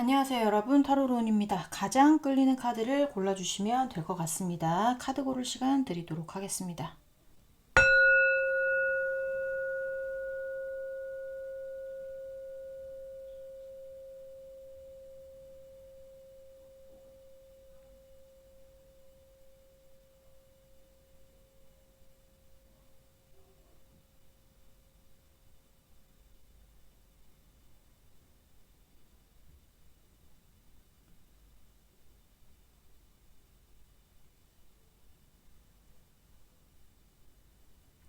안녕하세요 여러분, 타로론입니다. 가장 끌리는 카드를 골라주시면 될 것 같습니다. 카드 고를 시간 드리도록 하겠습니다.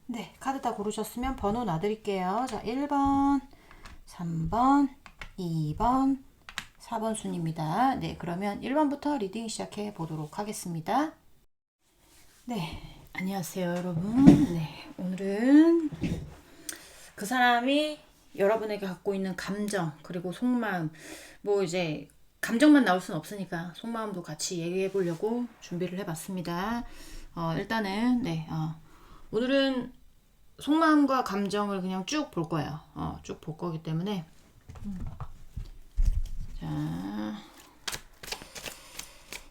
네, 카드 다 고르셨으면 번호 놔드릴게요. 자, 1번, 3번, 2번, 4번 순입니다. 네, 그러면 1번부터 리딩 시작해 보도록 하겠습니다. 네, 안녕하세요 여러분. 네, 오늘은 그 사람이 여러분에게 갖고 있는 감정, 그리고 속마음, 뭐 이제 감정만 나올 순 없으니까 속마음도 같이 얘기해 보려고 준비를 해봤습니다. 일단은 오늘은 속마음과 감정을 그냥 쭉 볼 거예요. 쭉 볼 거기 때문에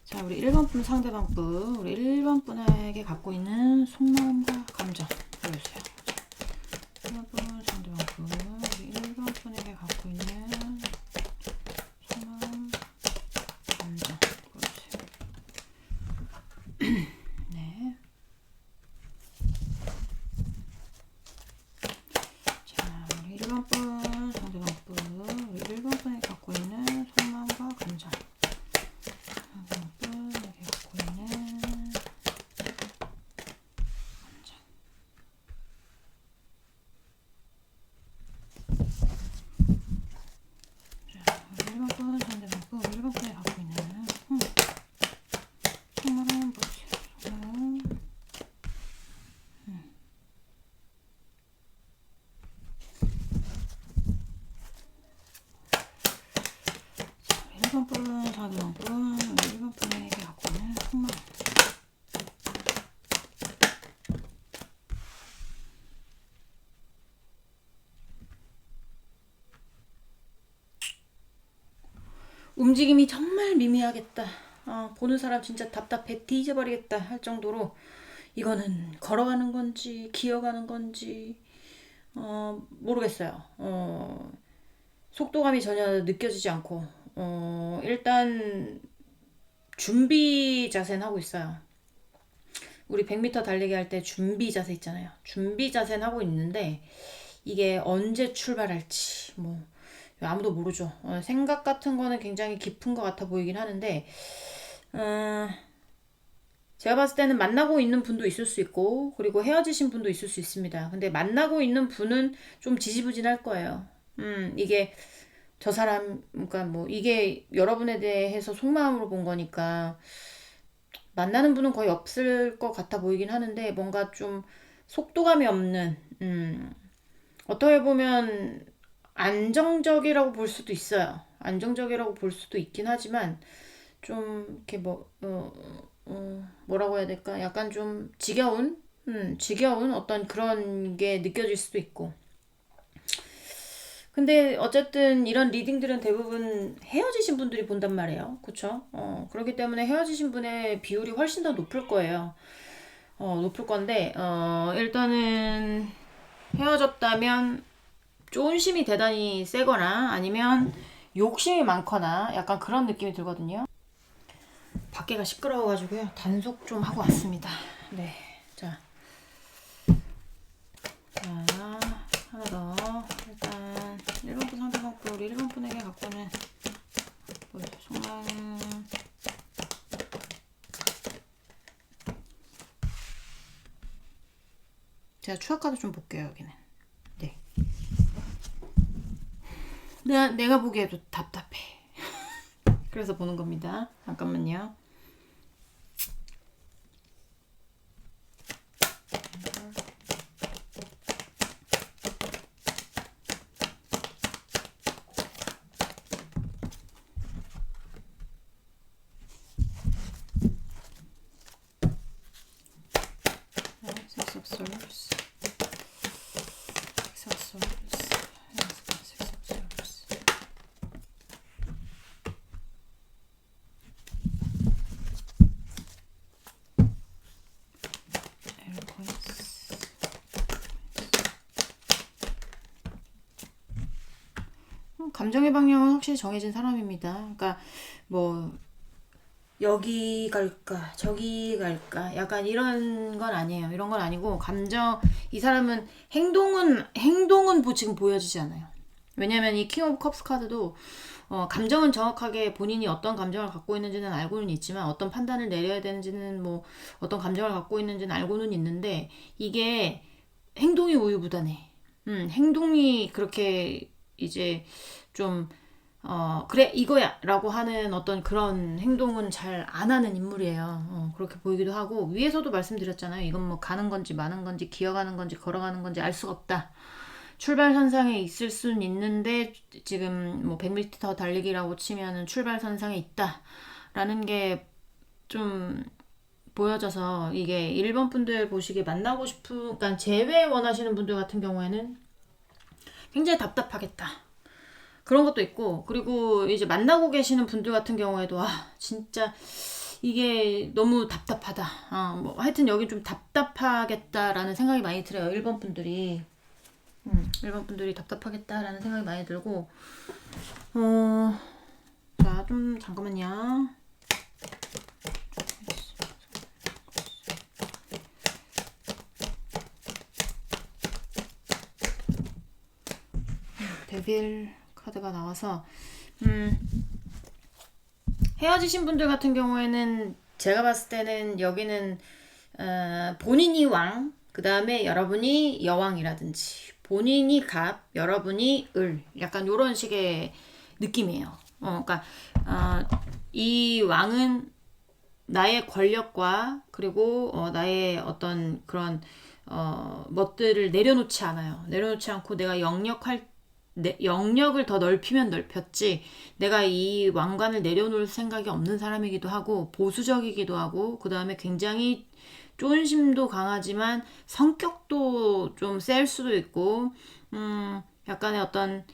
자, 우리 1번 분 상대방 분, 우리 1번 분에게 갖고 있는 속마음과 감정 보여주세요. 1번 분 상대방 분, 우리 1번 분에게 갖고 있는 속마음, 감정 보여주세요. 네. 자, 우리 1번 분 상대방 분, 우리 1번 분에게 갖고 있는 속마음과 감정. 움직임이 정말 미미하겠다. 보는 사람 진짜 답답해 뒤져버리겠다 할 정도로 이거는 걸어가는 건지 기어가는 건지 모르겠어요. 속도감이 전혀 느껴지지 않고 일단 준비 자세는 하고 있어요. 우리 100m 달리기 할 때 준비 자세 있잖아요. 준비 자세는 하고 있는데 이게 언제 출발할지 뭐 아무도 모르죠. 생각 같은 거는 굉장히 깊은 것 같아 보이긴 하는데 제가 봤을 때는 만나고 있는 분도 있을 수 있고 그리고 헤어지신 분도 있을 수 있습니다. 근데 만나고 있는 분은 좀 지지부진할 거예요. 이게 저 사람, 그러니까 뭐 이게 여러분에 대해서 속마음으로 본 거니까 만나는 분은 거의 없을 것 같아 보이긴 하는데 뭔가 좀 속도감이 없는, 어떻게 보면 안정적이라고 볼 수도 있어요. 안정적이라고 볼 수도 있긴 하지만 좀 이렇게 뭐라고 해야 될까? 약간 좀 지겨운 어떤 그런 게 느껴질 수도 있고. 근데 어쨌든 이런 리딩들은 대부분 헤어지신 분들이 본단 말이에요. 그쵸? 그렇기 때문에 헤어지신 분의 비율이 훨씬 더 높을 거예요. 높을 건데, 일단은 헤어졌다면 쫀심이 대단히 세거나 아니면 욕심이 많거나 약간 그런 느낌이 들거든요. 밖에가 시끄러워가지고요. 단속 좀 하고 왔습니다. 네. 자, 하나 더. 일단 1번 분 상대방 분, 우리 1번 분에게 갖고는 속마음. 제가 추가 카드 좀 볼게요. 여기는. 네. 내가 보기에도 답답해. 그래서 보는 겁니다. 잠깐만요. Six of Swords. Six of Swords. Six of Swords. 감정의 방향은 확실히 정해진 사람입니다. 그러니까 뭐 여기 갈까 저기 갈까 약간 이런 건 아니에요. 이런 건 아니고 이 사람은 행동은 지금 보여지지 않아요. 왜냐면 이 킹 오브 컵스 카드도 감정은 정확하게 본인이 어떤 감정을 갖고 있는지는 알고는 있지만 어떤 판단을 내려야 되는지는 뭐 어떤 감정을 갖고 있는지는 알고는 있는데 이게 행동이 우유부단해. 행동이 그렇게 이제 좀 그래 이거야 라고 하는 어떤 그런 행동은 잘 안 하는 인물이에요. 그렇게 보이기도 하고 위에서도 말씀드렸잖아요. 이건 뭐 가는 건지 마는 건지 기어가는 건지 걸어가는 건지 알 수가 없다. 출발선상에 있을 수는 있는데 지금 뭐 100m 달리기라고 치면은 출발선상에 있다 라는 게 좀 보여져서 이게 1번 분들 보시기에 만나고 싶은 그러니까 재회 원하시는 분들 같은 경우에는 굉장히 답답하겠다 그런 것도 있고 그리고 이제 만나고 계시는 분들 같은 경우에도 진짜 이게 너무 답답하다 뭐 하여튼 여기 좀 답답하겠다라는 생각이 많이 들어요. 1번 분들이 1번 분들이 답답하겠다라는 생각이 많이 들고 자 좀 잠깐만요. 데빌 카드가 나와서 헤어지신 분들 같은 경우에는 제가 봤을 때는 여기는 본인이 왕, 그 다음에 여러분이 여왕이라든지 본인이 갑, 여러분이 을 약간 이런 식의 느낌이에요. 그러니까 이 왕은 나의 권력과 그리고 나의 어떤 그런 멋들을 내려놓지 않아요. 내려놓지 않고 내가 영역을 더 넓히면 넓혔지 내가 이 왕관을 내려놓을 생각이 없는 사람이기도 하고 보수적이기도 하고 그 다음에 굉장히 쫀심도 강하지만 성격도 좀 셀 수도 있고 약간의 어떤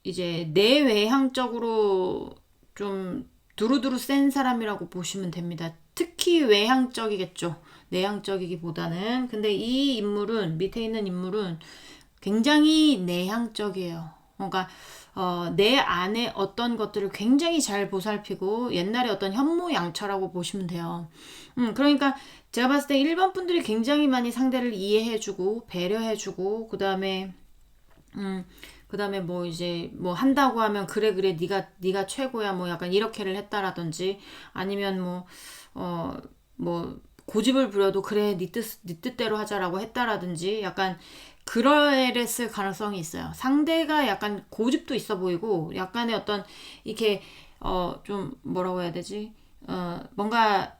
이제 내외향적으로 좀 두루두루 센 사람이라고 보시면 됩니다. 특히 외향적이겠죠. 내향적이기보다는. 근데 이 인물은 밑에 있는 인물은 굉장히 내향적이에요. 그러니까 내 안에 어떤 것들을 굉장히 잘 보살피고 옛날에 어떤 현모양처라고 보시면 돼요. 그러니까 제가 봤을 때 1번 분들이 굉장히 많이 상대를 이해해주고 배려해주고 그다음에 뭐 이제 뭐 한다고 하면 그래 네가 최고야 뭐 약간 이렇게를 했다라든지 아니면 뭐 고집을 부려도 그래 네 뜻대로 하자라고 했다라든지 약간 그랬을 가능성이 있어요. 상대가 약간 고집도 있어 보이고 약간의 어떤 이렇게 좀 뭐라고 해야 되지? 뭔가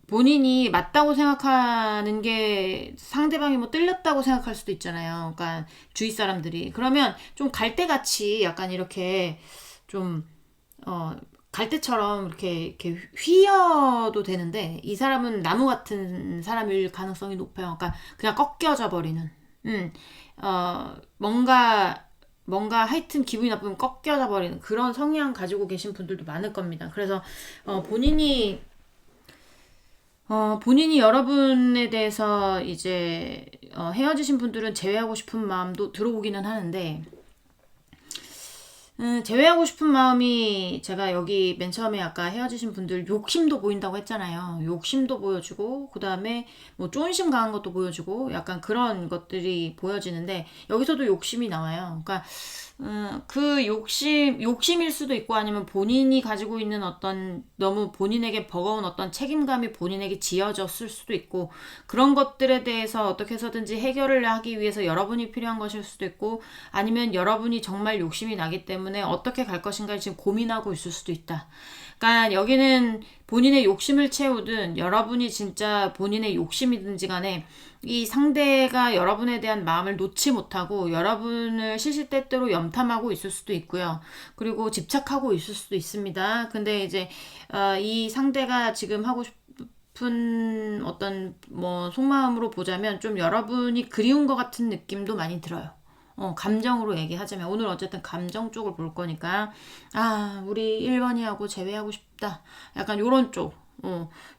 본인이 맞다고 생각하는 게 상대방이 뭐 틀렸다고 생각할 수도 있잖아요. 그러니까 주위 사람들이 그러면 좀 갈대같이 약간 이렇게 좀 갈대처럼 이렇게 휘어도 되는데 이 사람은 나무 같은 사람일 가능성이 높아요. 그러니까 그냥 꺾여져 버리는. 뭔가 하여튼 기분이 나쁘면 꺾여져 버리는 그런 성향 가지고 계신 분들도 많을 겁니다. 그래서 본인이 여러분에 대해서 이제 헤어지신 분들은 제외하고 싶은 마음도 들어오기는 하는데 제외하고 싶은 마음이 제가 여기 맨 처음에 아까 헤어지신 분들 욕심도 보인다고 했잖아요. 욕심도 보여주고 그 다음에 뭐 쫀심 강한 것도 보여주고 약간 그런 것들이 보여지는데 여기서도 욕심이 나와요. 그러니까 그 욕심일 수도 있고 아니면 본인이 가지고 있는 어떤 너무 본인에게 버거운 어떤 책임감이 본인에게 지어졌을 수도 있고 그런 것들에 대해서 어떻게 해서든지 해결을 하기 위해서 여러분이 필요한 것일 수도 있고 아니면 여러분이 정말 욕심이 나기 때문에 어떻게 갈 것인가를 지금 고민하고 있을 수도 있다. 그러니까 여기는 본인의 욕심을 채우든 여러분이 진짜 본인의 욕심이든지 간에 이 상대가 여러분에 대한 마음을 놓지 못하고 여러분을 시시때때로 염탐하고 있을 수도 있고요. 그리고 집착하고 있을 수도 있습니다. 근데 이제 이 상대가 지금 하고 싶은 어떤 뭐 속마음으로 보자면 좀 여러분이 그리운 것 같은 느낌도 많이 들어요. 감정으로 얘기하자면 오늘 어쨌든 감정 쪽을 볼 거니까 우리 1번이하고 제외하고 싶다. 약간 요런 쪽.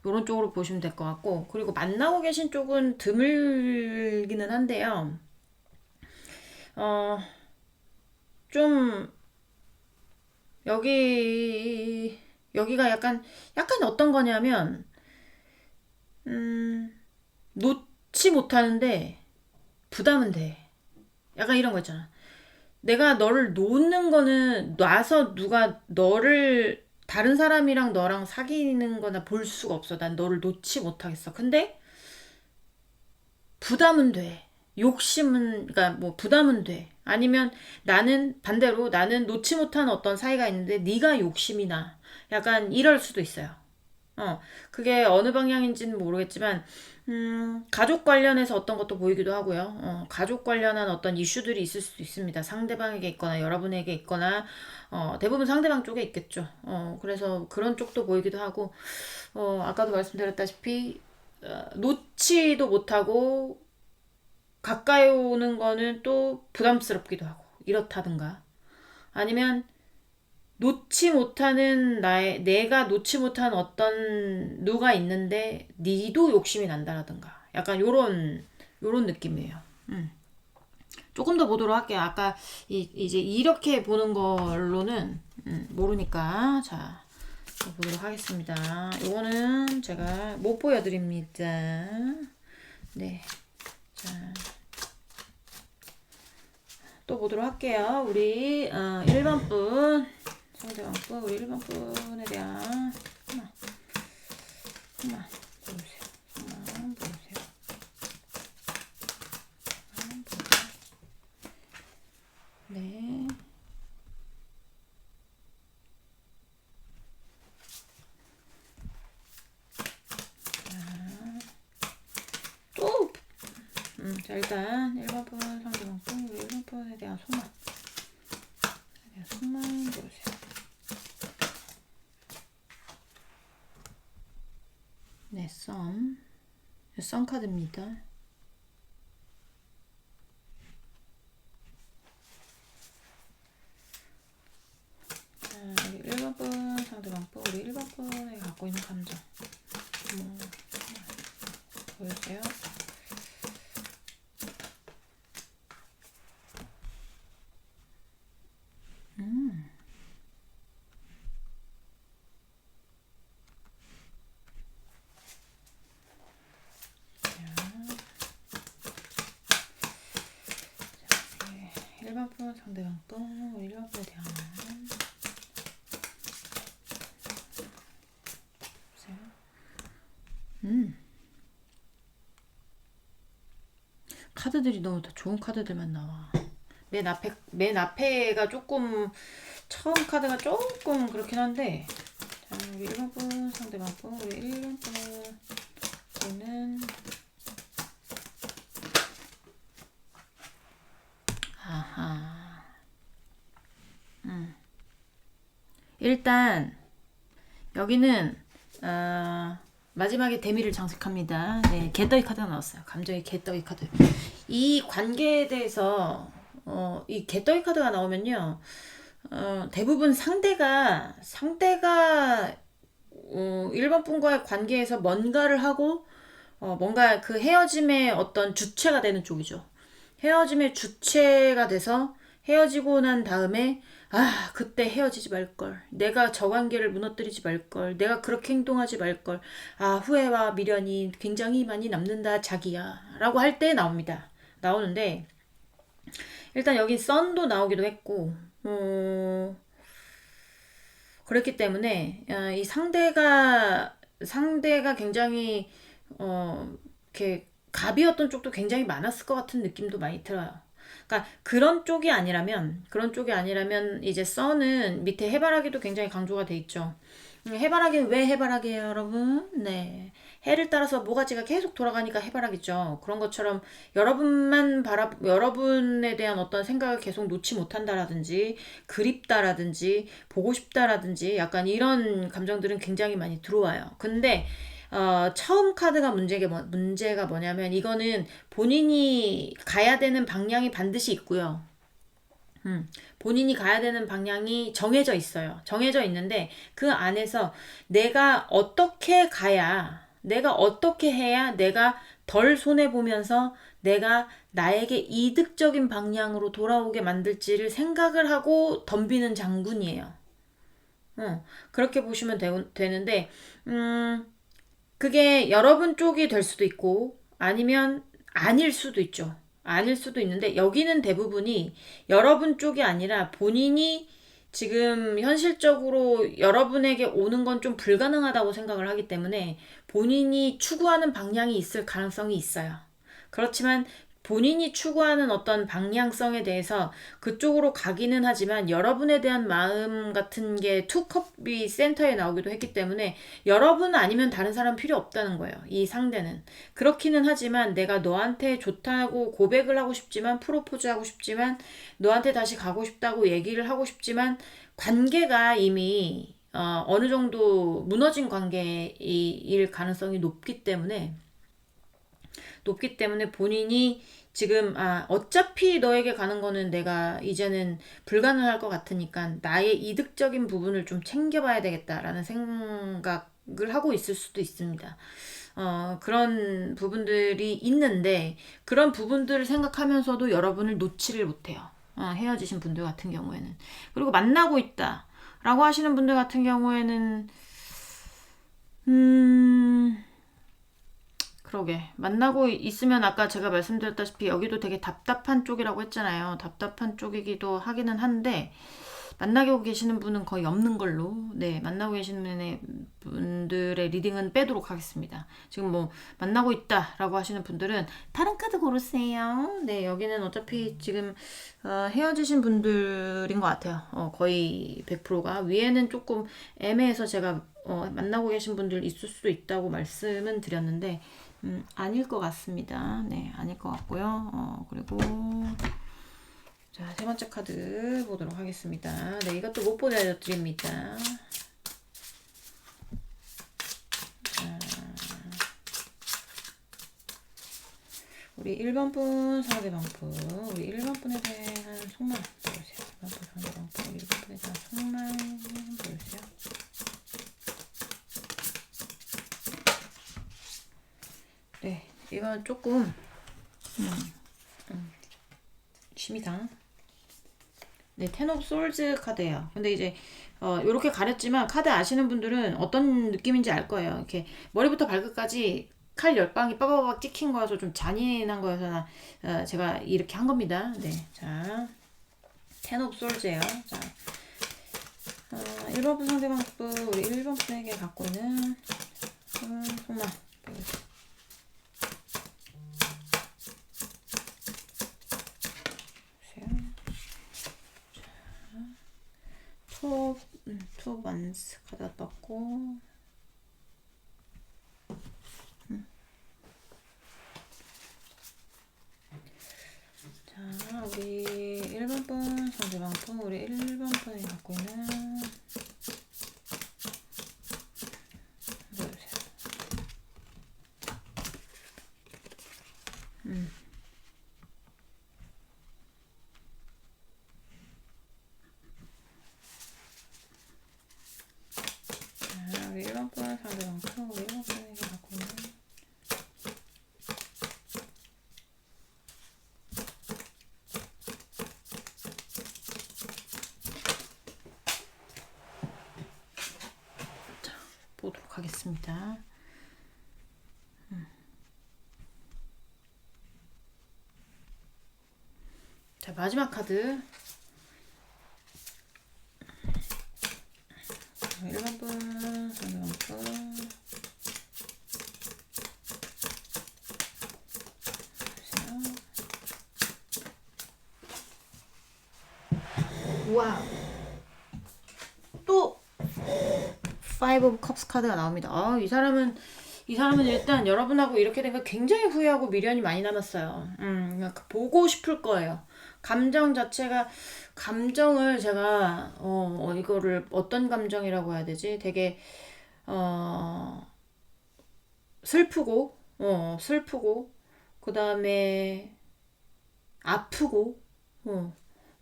요런 쪽으로 보시면 될 것 같고 그리고 만나고 계신 쪽은 드물기는 한데요. 좀 여기가 약간 어떤 거냐면, 놓지 못하는데 부담은 돼. 약간 이런 거 있잖아. 내가 너를 놓는 거는 놔서 누가 너를 다른 사람이랑 너랑 사귀는 거나 볼 수가 없어. 난 너를 놓지 못하겠어. 근데 부담은 돼. 욕심은, 그러니까 뭐 부담은 돼. 아니면 나는 반대로 나는 놓지 못한 어떤 사이가 있는데 네가 욕심이 나. 약간 이럴 수도 있어요. 그게 어느 방향인지는 모르겠지만, 가족 관련해서 어떤 것도 보이기도 하고요. 가족 관련한 어떤 이슈들이 있을 수도 있습니다. 상대방에게 있거나 여러분에게 있거나, 대부분 상대방 쪽에 있겠죠. 그래서 그런 쪽도 보이기도 하고, 아까도 말씀드렸다시피, 놓지도 못하고, 가까이 오는 거는 또 부담스럽기도 하고, 이렇다든가. 아니면, 놓지 못하는 내가 놓지 못한 어떤 누가 있는데 니도 욕심이 난다라든가 약간 요런 느낌이에요. 조금 더 보도록 할게요. 아까 이제 이렇게 보는 걸로는 모르니까 자 보도록 하겠습니다. 요거는 제가 못 보여드립니다. 네, 자 또 보도록 할게요. 우리 1번 분 상대방 분 우리 1번 분에 대한 하나 보세요. 하나 보세요. 네. 또 자 일단 1번 분 상대방 분 우리 1번 분에 대한 소만 보세요. 네, 썸 카드입니다. 자, 우리 1번 분 상대방 분 우리 1번 분이 갖고 있는 감정 보여주세요. 일반 분 상대방 분 우리 1번 분에 대한 보세요. 카드들이 너무 다 좋은 카드들만 나와. 맨 앞에가 조금 처음 카드가 조금 그렇긴 한데 자 우리 1번 분 상대방 분 우리 1번 분은 아하 일단 여기는 마지막에 대미를 장식합니다. 네, 개떡이 카드가 나왔어요. 감정의 개떡이 카드. 이 관계에 대해서 이 개떡이 카드가 나오면요. 대부분 상대가 1번 분과의 관계에서 뭔가를 하고 뭔가 그 헤어짐의 어떤 주체가 되는 쪽이죠. 헤어짐의 주체가 돼서 헤어지고 난 다음에 그때 헤어지지 말걸. 내가 저 관계를 무너뜨리지 말걸. 내가 그렇게 행동하지 말걸. 후회와 미련이 굉장히 많이 남는다, 자기야. 라고 할 때 나오는데, 일단 여기 썬도 나오기도 했고, 그렇기 때문에, 이 상대가 굉장히, 이렇게, 갑이었던 쪽도 굉장히 많았을 것 같은 느낌도 많이 들어요. 그러니까 그런 쪽이 아니라면 이제 썬은 밑에 해바라기도 굉장히 강조가 돼 있죠. 해바라기는 왜 해바라기예요, 여러분? 네. 해를 따라서 모가지가 계속 돌아가니까 해바라기죠. 그런 것처럼 여러분에 대한 어떤 생각을 계속 놓지 못한다라든지, 그립다라든지, 보고 싶다라든지, 약간 이런 감정들은 굉장히 많이 들어와요. 근데, 처음 카드가 문제가 뭐냐면, 이거는 본인이 가야 되는 방향이 반드시 있고요. 본인이 가야 되는 방향이 정해져 있어요. 정해져 있는데 그 안에서 내가 어떻게 해야 내가 덜 손해보면서 내가 나에게 이득적인 방향으로 돌아오게 만들지를 생각을 하고 덤비는 장군이에요. 그렇게 보시면 되는데, 그게 여러분 쪽이 될 수도 있고, 아니면 아닐 수도 있죠. 아닐 수도 있는데, 여기는 대부분이 여러분 쪽이 아니라 본인이 지금 현실적으로 여러분에게 오는 건 좀 불가능하다고 생각을 하기 때문에 본인이 추구하는 방향이 있을 가능성이 있어요. 그렇지만 본인이 추구하는 어떤 방향성에 대해서 그쪽으로 가기는 하지만 여러분에 대한 마음 같은 게 투컵이 센터에 나오기도 했기 때문에 여러분 아니면 다른 사람 필요 없다는 거예요. 이 상대는. 그렇기는 하지만 내가 너한테 좋다고 고백을 하고 싶지만 프로포즈 하고 싶지만 너한테 다시 가고 싶다고 얘기를 하고 싶지만 관계가 이미 어느 정도 무너진 관계일 가능성이 높기 때문에 본인이 지금 어차피 너에게 가는 거는 내가 이제는 불가능할 것 같으니까 나의 이득적인 부분을 좀 챙겨봐야 되겠다라는 생각을 하고 있을 수도 있습니다. 그런 부분들이 있는데 그런 부분들을 생각하면서도 여러분을 놓지를 못해요. 헤어지신 분들 같은 경우에는. 그리고 만나고 있다 라고 하시는 분들 같은 경우에는 그러게. 만나고 있으면 아까 제가 말씀드렸다시피 여기도 되게 답답한 쪽이라고 했잖아요. 답답한 쪽이기도 하기는 한데, 만나고 계시는 분은 거의 없는 걸로, 네, 만나고 계시는 분들의 리딩은 빼도록 하겠습니다. 지금 뭐, 만나고 있다라고 하시는 분들은 다른 카드 고르세요. 네, 여기는 어차피 지금, 헤어지신 분들인 것 같아요. 거의 100%가. 위에는 조금 애매해서 제가, 만나고 계신 분들 있을 수도 있다고 말씀은 드렸는데, 아닐 것 같습니다. 네, 아닐 것 같고요. 그리고 자, 세 번째 카드 보도록 하겠습니다. 네, 이것도 못 보내드립니다. 자, 우리 1번 분 상대방 분, 우리 1번 분에 대한 속말 보여주세요. 1번 분 상대방 분, 1번 분에 대한 속말 보여주세요. 네, 이건 조금 심이상. 네, 텐 오브 솔즈 카드예요. 근데 이제 요렇게 가렸지만 카드 아시는 분들은 어떤 느낌인지 알 거예요. 이렇게 머리부터 발끝까지 칼 10방이 빠바바박 찍힌 거여서 좀 잔인한 거여서 제가 이렇게 한 겁니다. 네, 자, 텐 오브 솔즈예요. 자, 1번 분 상대방 분, 우리 1번 분에게 갖고 있는 속말 보여주세요. 투 만스 카드 떴고 자, 우리 1번 분 상대방 분, 우리 1번 분이 갖고 있는 보여주세요. 자, 우리 1번 분 상대방 분, 우리 1번 분에게 갖고 있는 자, 보도록 하겠습니다. 자, 마지막 카드 1번 분 상대방 분 와, 또 5 of Cups 카드가 나옵니다. 이 사람은 일단 여러분하고 이렇게 된 거 굉장히 후회하고 미련이 많이 남았어요. 그러니까 보고 싶을 거예요. 감정을 제가 이거를 어떤 감정이라고 해야 되지? 되게 슬프고 그 다음에 아프고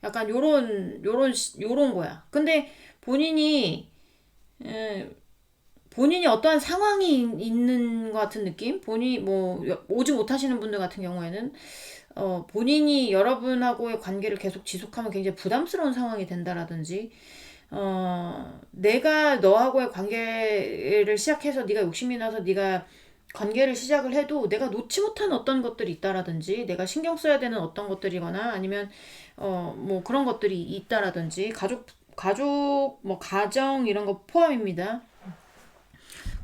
약간 요런 거야. 근데 본인이 어떠한 상황이 있는 것 같은 느낌? 본인이 뭐 오지 못하시는 분들 같은 경우에는 본인이 여러분하고의 관계를 계속 지속하면 굉장히 부담스러운 상황이 된다라든지 내가 너하고의 관계를 시작해서 네가 욕심이 나서 네가 관계를 시작을 해도 내가 놓지 못한 어떤 것들이 있다라든지 내가 신경 써야 되는 어떤 것들이거나 아니면 뭐 그런 것들이 있다라든지 가족 뭐 가정 이런 거 포함입니다.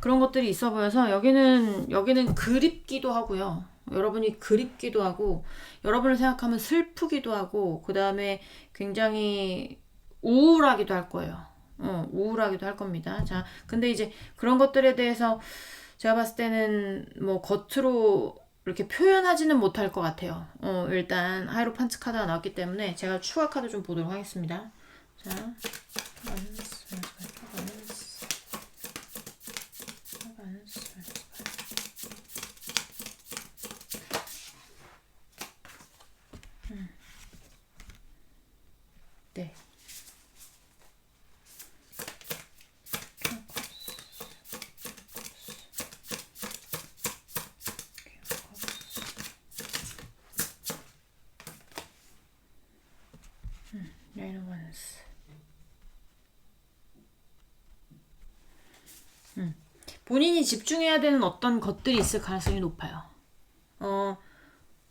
그런 것들이 있어 보여서 여기는 그립기도 하고요. 여러분이 그립기도 하고 여러분을 생각하면 슬프기도 하고 그 다음에 굉장히 우울하기도 할 거예요. 우울하기도 할 겁니다. 자, 근데 이제 그런 것들에 대해서 제가 봤을 때는 뭐 겉으로 이렇게 표현하지는 못할 것 같아요. 일단 하이로판트 카드가 나왔기 때문에 제가 추가 카드 좀 보도록 하겠습니다. 자, 네. 레노반스. 본인이 집중해야 되는 어떤 것들이 있을 가능성이 높아요.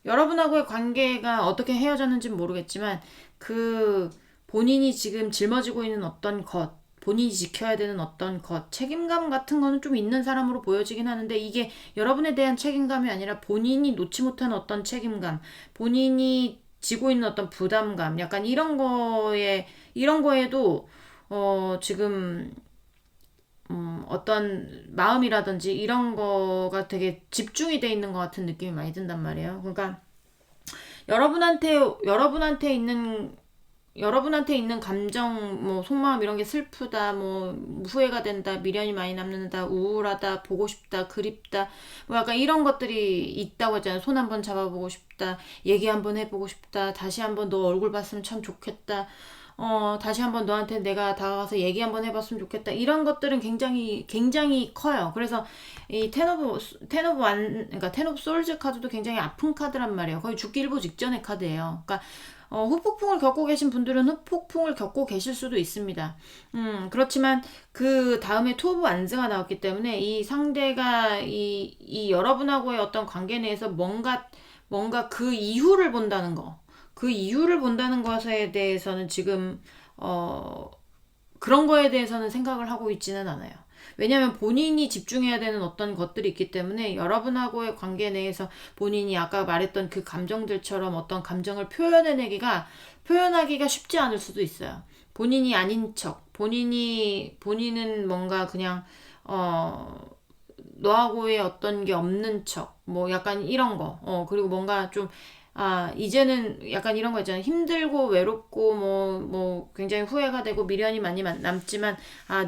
여러분하고의 관계가 어떻게 헤어졌는지는 모르겠지만 그 본인이 지금 짊어지고 있는 어떤 것, 본인이 지켜야 되는 어떤 것, 책임감 같은 거는 좀 있는 사람으로 보여지긴 하는데 이게 여러분에 대한 책임감이 아니라 본인이 놓지 못한 어떤 책임감, 본인이 지고 있는 어떤 부담감, 약간 이런 거에도 지금 어떤 마음이라든지 이런 거가 되게 집중이 돼 있는 것 같은 느낌이 많이 든단 말이에요. 그러니까 여러분한테 여러분한테 있는 여러분한테 있는 감정, 뭐 속마음 이런 게 슬프다, 뭐 후회가 된다, 미련이 많이 남는다, 우울하다, 보고 싶다, 그립다, 뭐 약간 이런 것들이 있다고 했잖아요. 손 한번 잡아보고 싶다, 얘기 한번 해보고 싶다, 다시 한번 너 얼굴 봤으면 참 좋겠다. 다시 한번 너한테 내가 다가가서 얘기 한번 해봤으면 좋겠다. 이런 것들은 굉장히 커요. 그래서 이 그러니까 텐 오브 솔즈 카드도 굉장히 아픈 카드란 말이에요. 거의 죽기 일보 직전의 카드예요. 그러니까 후폭풍을 겪고 계신 분들은 후폭풍을 겪고 계실 수도 있습니다. 그렇지만 그 다음에 투 오브 완즈가 나왔기 때문에 이 상대가 이 여러분하고의 어떤 관계 내에서 뭔가 그 이유를 본다는 거. 그 이유를 본다는 것에 대해서는 지금 그런 거에 대해서는 생각을 하고 있지는 않아요. 왜냐하면 본인이 집중해야 되는 어떤 것들이 있기 때문에 여러분하고의 관계 내에서 본인이 아까 말했던 그 감정들처럼 어떤 감정을 표현하기가 쉽지 않을 수도 있어요. 본인이 아닌 척, 본인은 뭔가 그냥 너하고의 어떤 게 없는 척, 뭐 약간 이런 거, 그리고 뭔가 좀 이제는 약간 이런 거 있잖아요. 힘들고 외롭고 뭐 굉장히 후회가 되고 미련이 많이 남지만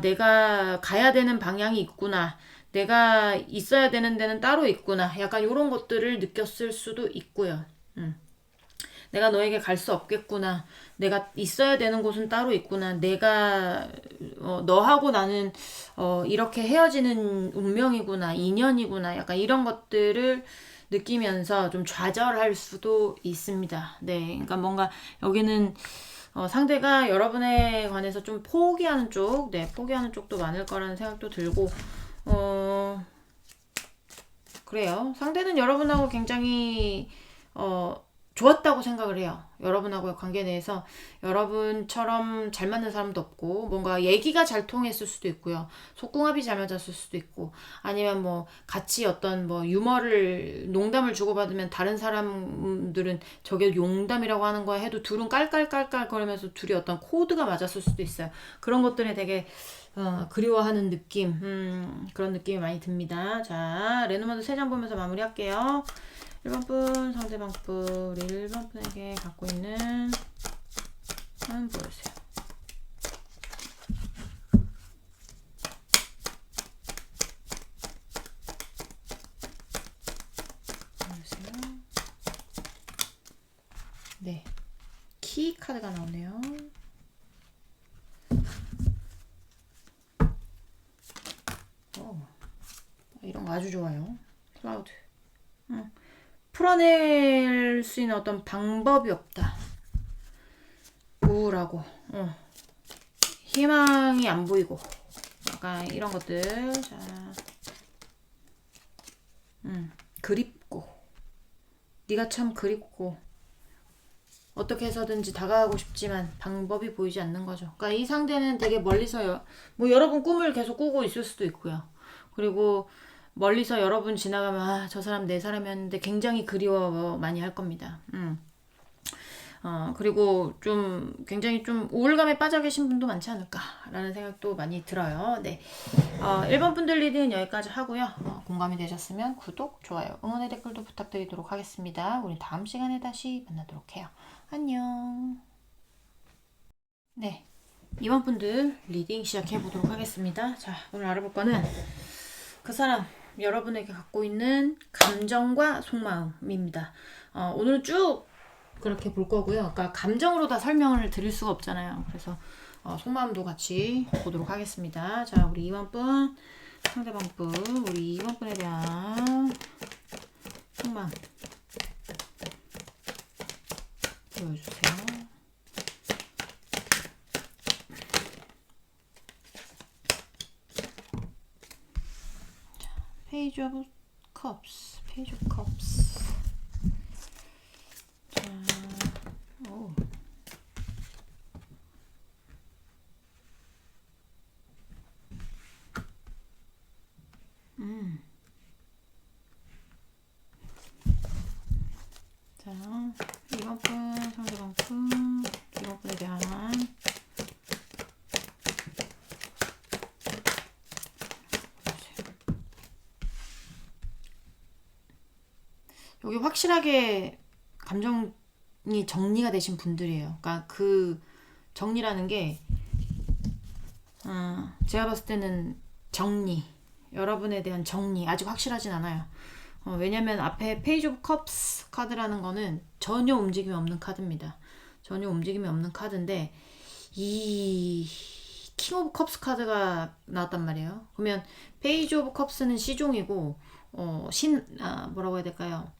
내가 가야 되는 방향이 있구나. 내가 있어야 되는 데는 따로 있구나. 약간 이런 것들을 느꼈을 수도 있고요. 내가 너에게 갈 수 없겠구나. 내가 있어야 되는 곳은 따로 있구나. 내가 너하고 나는 이렇게 헤어지는 운명이구나. 인연이구나. 약간 이런 것들을 느끼면서 좀 좌절할 수도 있습니다. 네. 그러니까 뭔가 여기는 상대가 여러분에 관해서 좀 포기하는 쪽, 네, 포기하는 쪽도 많을 거라는 생각도 들고, 그래요. 상대는 여러분하고 굉장히, 좋았다고 생각을 해요. 여러분하고의 관계 내에서 여러분처럼 잘 맞는 사람도 없고 뭔가 얘기가 잘 통했을 수도 있고요. 속궁합이 잘 맞았을 수도 있고 아니면 뭐 같이 어떤 뭐 농담을 주고받으면 다른 사람들은 저게 용담이라고 하는 거야 해도 둘은 깔깔깔깔 거리면서 둘이 어떤 코드가 맞았을 수도 있어요. 그런 것들에 되게 그리워하는 느낌 그런 느낌이 많이 듭니다. 자, 레노마드 3장 보면서 마무리할게요. 1번 분, 상대방 분, 우리 1번 분에게 갖고 있는 한번 보여주세요. 보여주세요. 네, 키 카드가 나오네요. 이런 거 아주 좋아요. 클라우드. 풀어낼 수 있는 어떤 방법이 없다. 우울하고 희망이 안 보이고 약간 이런 것들. 자, 그립고 네가 참 그립고 어떻게 해서든지 다가가고 싶지만 방법이 보이지 않는 거죠. 그러니까 이 상대는 되게 멀리서 뭐 여러분 꿈을 계속 꾸고 있을 수도 있고요. 그리고 멀리서 여러분 지나가면 아, 저 사람 내 사람이었는데 굉장히 그리워 많이 할 겁니다. 그리고 좀 굉장히 좀 우울감에 빠져 계신 분도 많지 않을까라는 생각도 많이 들어요. 네. 1번 분들 리딩은 여기까지 하고요. 공감이 되셨으면 구독, 좋아요, 응원의 댓글도 부탁드리도록 하겠습니다. 우리 다음 시간에 다시 만나도록 해요. 안녕. 네. 2번 분들 리딩 시작해 보도록 하겠습니다. 자, 오늘 알아볼 거는 그 사람, 여러분에게 갖고 있는 감정과 속마음입니다. 오늘은 쭉 그렇게 볼 거고요. 그러니까 감정으로 다 설명을 드릴 수가 없잖아요. 그래서 속마음도 같이 보도록 하겠습니다. 자, 우리 2번 분, 상대방 분, 우리 2번 분에 대한 속마음 보여주세요. 자, 페이지 오브 컵스, 페이지 오브 컵스. 자, 오. 자, 2번 분, 상대방 분, 2번 분에 대한 여기 확실하게 감정이 정리가 되신 분들이에요. 그러니까 그 정리라는 게 제가 봤을 때는 정리, 여러분에 대한 정리 아직 확실하진 않아요. 왜냐면 앞에 페이지 오브 컵스 카드라는 거는 전혀 움직임이 없는 카드입니다. 전혀 움직임이 없는 카드인데 이 킹 오브 컵스 카드가 나왔단 말이에요. 그러면 페이지 오브 컵스는 시종이고 뭐라고 해야 될까요?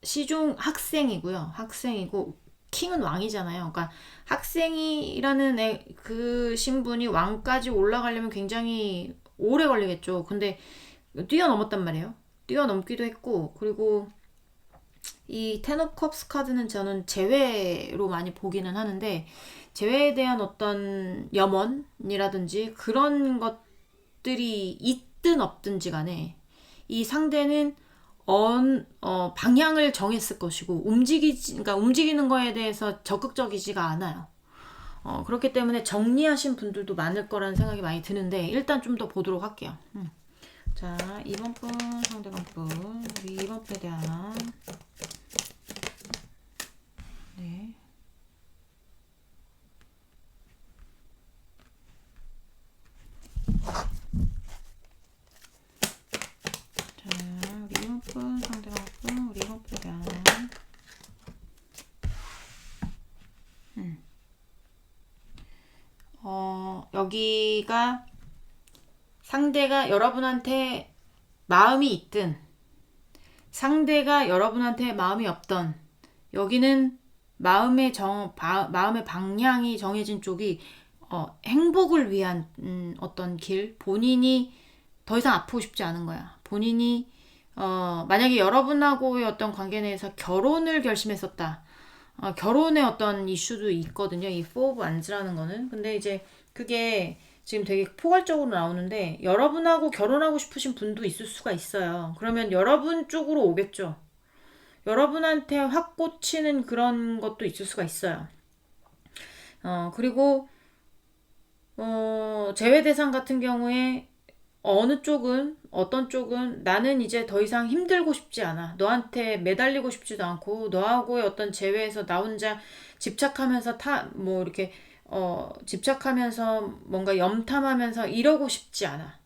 시종 학생이고요. 학생이고 킹은 왕이잖아요. 그러니까 학생이라는 그 신분이 왕까지 올라가려면 굉장히 오래 걸리겠죠. 근데 뛰어넘었단 말이에요. 뛰어넘기도 했고, 그리고 이 텐 오브 컵스 카드는 저는 재회로 많이 보기는 하는데 재회에 대한 어떤 염원이라든지 그런 것들이 있든 없든지 간에 이 상대는 방향을 정했을 것이고 그러니까 움직이는 거에 대해서 적극적이지가 않아요. 그렇기 때문에 정리하신 분들도 많을 거라는 생각이 많이 드는데 일단 좀 더 보도록 할게요. 자, 2번 분, 상대방 분, 우리 2번 분에 대한 네. 자, 우리 2번 분, 상대방 분, 우리 2번 분에 대한 여기가 상대가 여러분한테 마음이 있든 상대가 여러분한테 마음이 없던 여기는 마음의 방향이 정해진 쪽이 행복을 위한 어떤 길, 본인이 더 이상 아프고 싶지 않은 거야. 본인이 만약에 여러분하고의 어떤 관계 내에서 결혼을 결심했었다. 결혼의 어떤 이슈도 있거든요. 이 Four of Wands라는 거는. 근데 이제 그게 지금 되게 포괄적으로 나오는데 여러분하고 결혼하고 싶으신 분도 있을 수가 있어요. 그러면 여러분 쪽으로 오겠죠. 여러분한테 확 꽂히는 그런 것도 있을 수가 있어요. 그리고 제외 대상 같은 경우에 어떤 쪽은 나는 이제 더 이상 힘들고 싶지 않아. 너한테 매달리고 싶지도 않고 너하고의 어떤 제외에서 나 혼자 집착하면서 이렇게 집착하면서 뭔가 염탐하면서 이러고 싶지 않아.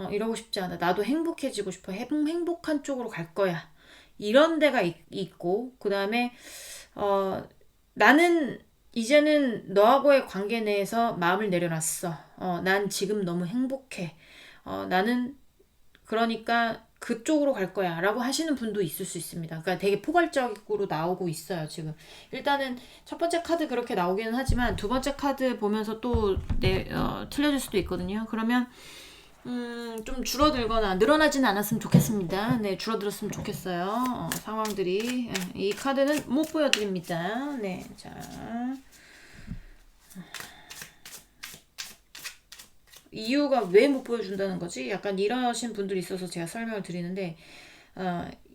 이러고 싶지 않아. 나도 행복해지고 싶어. 행복한 쪽으로 갈 거야. 이런 데가 있고 그 다음에 나는 이제는 너하고의 관계 내에서 마음을 내려놨어. 난 지금 너무 행복해. 나는 그러니까 그쪽으로 갈 거야 라고 하시는 분도 있을 수 있습니다. 그러니까 되게 포괄적으로 나오고 있어요, 지금. 일단은 첫 번째 카드 그렇게 나오기는 하지만 두 번째 카드 보면서 또 틀려질 수도 있거든요. 그러면 좀 줄어들거나 늘어나진 않았으면 좋겠습니다. 네, 줄어들었으면 좋겠어요. 상황들이. 이 카드는 못 보여드립니다. 네, 자. 이유가 왜 못 보여준다는 거지? 약간 이러신 분들이 있어서 제가 설명을 드리는데,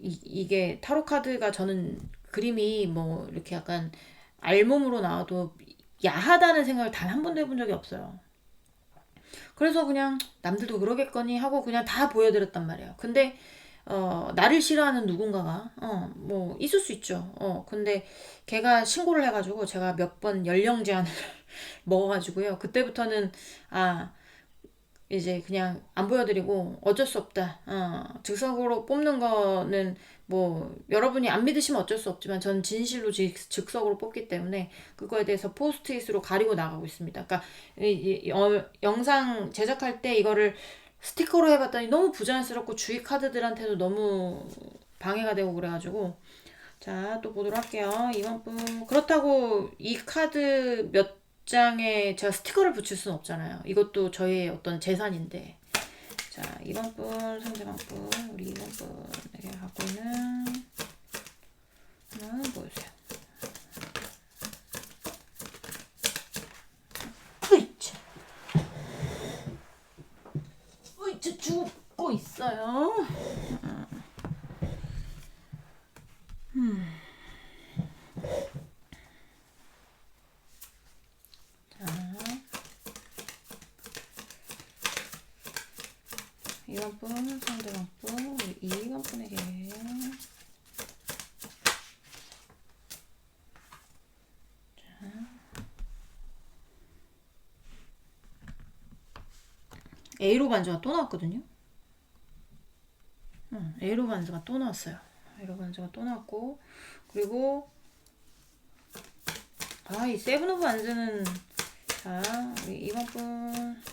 이게 타로 카드가 저는 그림이 뭐 이렇게 약간 알몸으로 나와도 야하다는 생각을 단 한 번도 해본 적이 없어요. 그래서 그냥 남들도 그러겠거니 하고 그냥 다 보여드렸단 말이에요. 근데 나를 싫어하는 누군가가 뭐 있을 수 있죠. 근데 걔가 신고를 해가지고 제가 몇 번 연령 제한을 먹어가지고요. 그때부터는 이제 그냥 안 보여드리고 어쩔 수 없다. 즉석으로 뽑는 거는 뭐 여러분이 안 믿으시면 어쩔 수 없지만 전 진실로 즉석으로 뽑기 때문에 그거에 대해서 포스트잇으로 가리고 나가고 있습니다. 그러니까 영상 제작할 때 이거를 스티커로 해봤더니 너무 부자연스럽고 주위 카드들한테도 너무 방해가 되고 그래가지고 자, 또 보도록 할게요. 이번 분 그렇다고 이 카드 몇 장에 제가 스티커를 붙일 수는 없잖아요. 이것도 저의 어떤 재산인데. 자, 이번 분, 상대방 분, 우리 이번 분에게 갖고 있는 하나 보여주세요. 으이차. 으이차 죽고 있어요. 이번 분, 상대방 분, 우리 이번 분에게 A로 반지가 또 나왔거든요. A로 반지가 또 나왔어요. A로 반지가 또 나왔고 그리고 이 세븐 오브 반지는 자, 우리 이번 분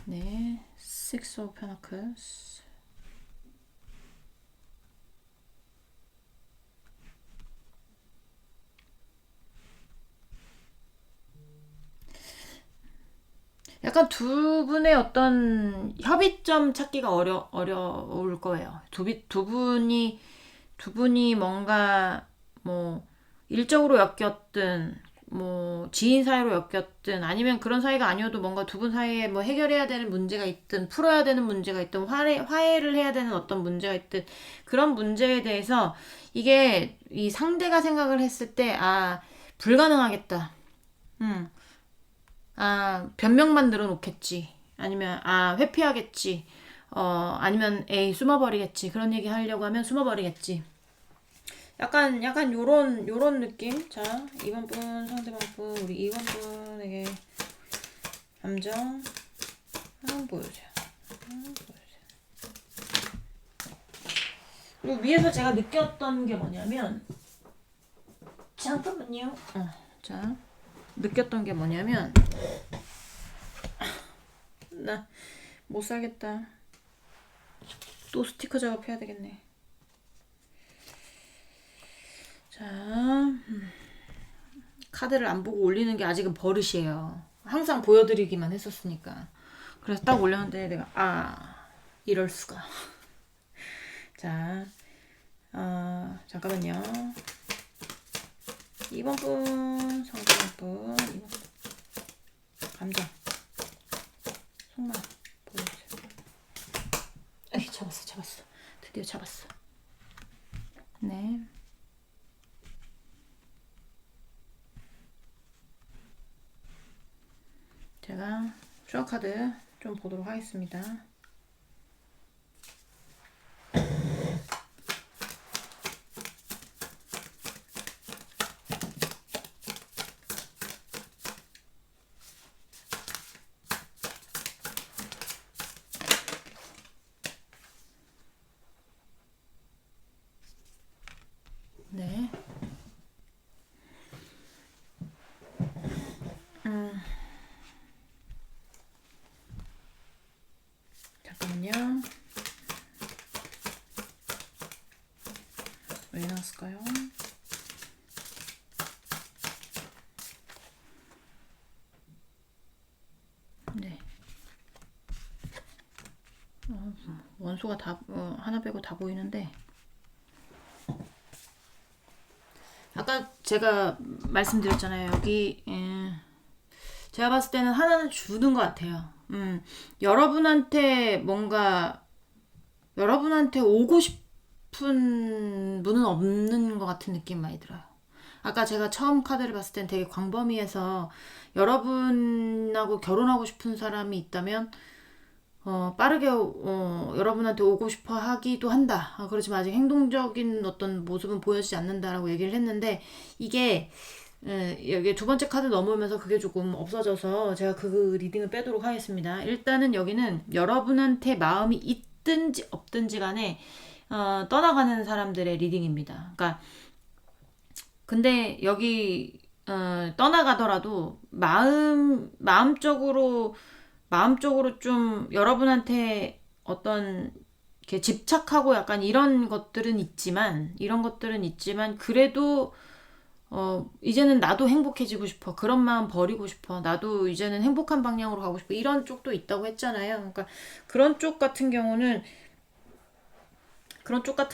네, Six of Pentacles. 약간 두 분의 어떤 협의점 찾기가 어려울 거예요. 두 분이 뭔가 뭐 일적으로 엮였든 뭐 지인 사이로 엮였든 아니면 그런 사이가 아니어도 뭔가 두 분 사이에 뭐 해결해야 되는 문제가 있든 풀어야 되는 문제가 있든 화해를 해야 되는 어떤 문제가 있든 그런 문제에 대해서 이게 이 상대가 생각을 했을 때 불가능하겠다. 변명만 늘어놓겠지. 아니면, 회피하겠지. 아니면, 에이, 숨어버리겠지. 그런 얘기 하려고 하면 숨어버리겠지. 약간 요런 느낌. 자, 이번 분, 상대방 분, 우리 이번 분에게 감정 한번 보여주세요. 그리고 위에서 제가 느꼈던 게 뭐냐면, 잠깐만요. 자, 느꼈던 게 뭐냐면, 나 못 살겠다. 또 스티커 작업해야 되겠네. 자, 카드를 안 보고 올리는 게 아직은 버릇이에요. 항상 보여드리기만 했었으니까. 그래서 딱 올렸는데 내가 이럴 수가. 자, 잠깐만요. 이번 분, 상대방 분, 이번 분. 감정. 속마 보여주세요. 에이, 잡았어. 드디어 잡았어. 네. 제가 슈어 카드 좀 보도록 하겠습니다. 네. 네. 원소가 다 하나 빼고 다 보이는데 아까 제가 말씀드렸잖아요. 여기 제가 봤을 때는 하나는 주는 것 같아요. 여러분한테 뭔가 여러분한테 오고 싶은 분은 없는 것 같은 느낌 많이 들어요. 아까 제가 처음 카드를 봤을 땐 되게 광범위해서 여러분하고 결혼하고 싶은 사람이 있다면 빠르게 여러분한테 오고 싶어 하기도 한다. 그렇지만 아직 행동적인 어떤 모습은 보여지지 않는다라고 얘기를 했는데 이게 여기 두 번째 카드 넘으면서 그게 조금 없어져서 제가 그 리딩을 빼도록 하겠습니다. 일단은 여기는 여러분한테 마음이 있든지 없든지 간에 떠나가는 사람들의 리딩입니다. 그러니까 근데 여기 떠나가더라도 마음적으로 좀 여러분한테 어떤 이렇게 집착하고 약간 이런 것들은 있지만 그래도 이제는 나도 행복해지고 싶어. 그런 마음 버리고 싶어. 나도 이제는 행복한 방향으로 가고 싶어. 이런 쪽도 있다고 했잖아요. 그러니까 그런 쪽 같은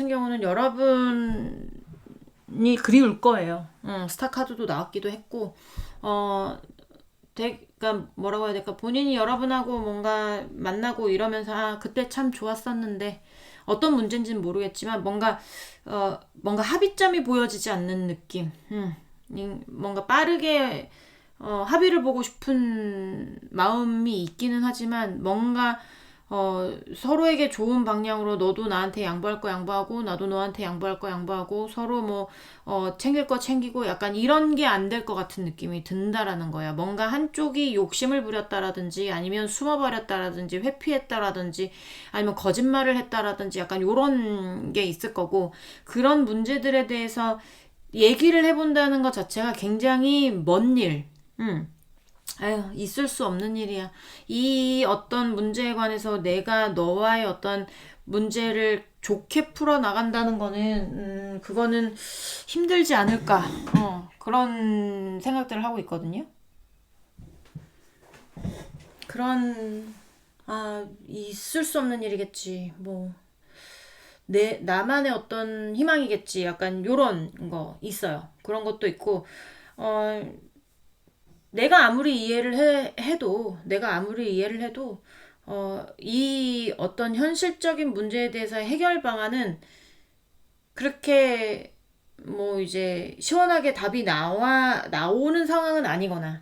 경우는 여러분이 그리울 거예요. 스타 카드도 나왔기도 했고 그러니까 뭐라고 해야 될까? 본인이 여러분하고 뭔가 만나고 이러면서 그때 참 좋았었는데 어떤 문제인지는 모르겠지만 뭔가 합의점이 보여지지 않는 느낌. 뭔가 빠르게 합의를 보고 싶은 마음이 있기는 하지만 뭔가 서로에게 좋은 방향으로 너도 나한테 양보할 거 양보하고 나도 너한테 양보할 거 양보하고 서로 뭐 챙길 거 챙기고 약간 이런 게 안 될 것 같은 느낌이 든다라는 거야. 뭔가 한쪽이 욕심을 부렸다라든지 아니면 숨어버렸다라든지 회피했다라든지 아니면 거짓말을 했다라든지 약간 요런 게 있을 거고 그런 문제들에 대해서 얘기를 해본다는 것 자체가 굉장히 먼 일. 아유, 있을 수 없는 일이야. 이 어떤 문제에 관해서 내가 너와의 어떤 문제를 좋게 풀어 나간다는 거는, 그거는 힘들지 않을까. 그런 생각들을 하고 있거든요. 있을 수 없는 일이겠지. 뭐, 나만의 어떤 희망이겠지. 약간 요런 거 있어요. 그런 것도 있고, 어, 내가 아무리 이해를 해도 이 어떤 현실적인 문제에 대해서 해결 방안은 그렇게 뭐 이제 시원하게 답이 나오는 상황은 아니거나,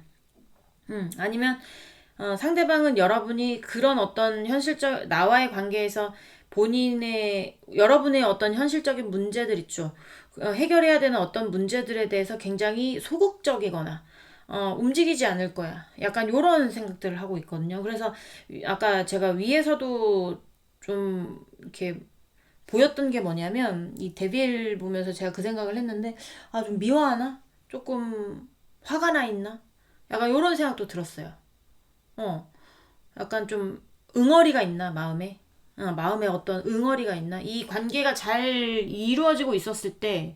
아니면 상대방은 여러분이 그런 어떤 나와의 관계에서 여러분의 어떤 현실적인 문제들 있죠. 해결해야 되는 어떤 문제들에 대해서 굉장히 소극적이거나, 움직이지 않을 거야. 약간 요런 생각들을 하고 있거든요. 그래서 아까 제가 위에서도 좀 이렇게 보였던 게 뭐냐면 이 데빌 보면서 제가 그 생각을 했는데 좀 미워하나? 조금 화가 나 있나? 약간 요런 생각도 들었어요. 어, 약간 좀 응어리가 있나 마음에? 마음에 어떤 응어리가 있나? 이 관계가 잘 이루어지고 있었을 때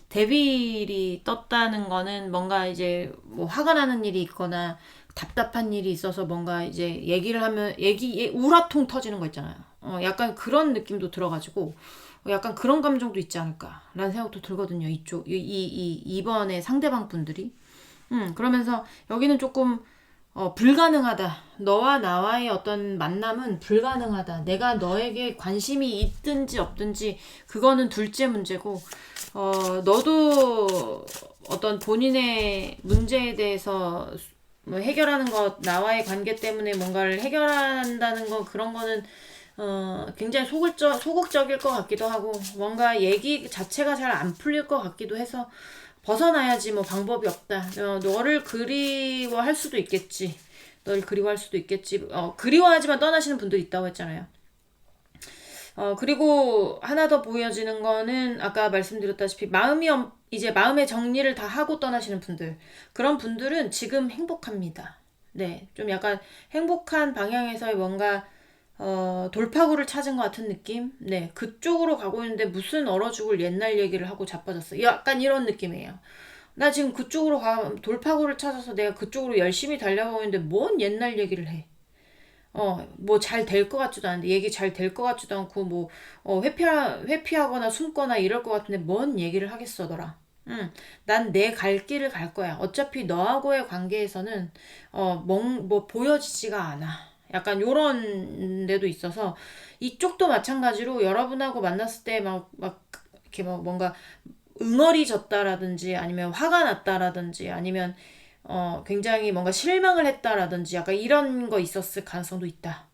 데빌이 떴다는 거는 뭔가 이제 뭐 화가 나는 일이 있거나 답답한 일이 있어서 뭔가 이제 얘기를 하면 우라통 터지는 거 있잖아요. 약간 그런 느낌도 들어가지고 약간 그런 감정도 있지 않을까라는 생각도 들거든요. 이번에 상대방 분들이. 그러면서 여기는 조금 불가능하다. 너와 나와의 어떤 만남은 불가능하다. 내가 너에게 관심이 있든지 없든지 그거는 둘째 문제고, 너도 어떤 본인의 문제에 대해서 뭐 해결하는 것, 나와의 관계 때문에 뭔가를 해결한다는 거, 그런 거는 굉장히 소극적일 것 같기도 하고, 뭔가 얘기 자체가 잘 안 풀릴 것 같기도 해서, 벗어나야지 뭐 방법이 없다. 너를 그리워할 수도 있겠지. 그리워하지만 떠나시는 분도 있다고 했잖아요. 그리고 하나 더 보여지는 거는 아까 말씀드렸다시피 이제 마음의 정리를 다 하고 떠나시는 분들. 그런 분들은 지금 행복합니다. 네. 좀 약간 행복한 방향에서의 뭔가 돌파구를 찾은 것 같은 느낌? 네. 그쪽으로 가고 있는데 무슨 얼어 죽을 옛날 얘기를 하고 자빠졌어. 약간 이런 느낌이에요. 나 지금 그쪽으로 돌파구를 찾아서 내가 그쪽으로 열심히 달려가고 있는데 뭔 옛날 얘기를 해. 뭐 잘 될 것 같지도 않은데, 얘기 잘 될 것 같지도 않고, 뭐, 회피하거나 숨거나 이럴 것 같은데, 뭔 얘기를 하겠어, 너라. 응, 난 내 갈 길을 갈 거야. 어차피 너하고의 관계에서는, 뭐, 보여지지가 않아. 약간 요런 데도 있어서, 이쪽도 마찬가지로 여러분하고 만났을 때 이렇게 뭔가 응어리졌다라든지, 아니면 화가 났다라든지, 아니면 굉장히 뭔가 실망을 했다라든지 약간 이런 거 있었을 가능성도 있다.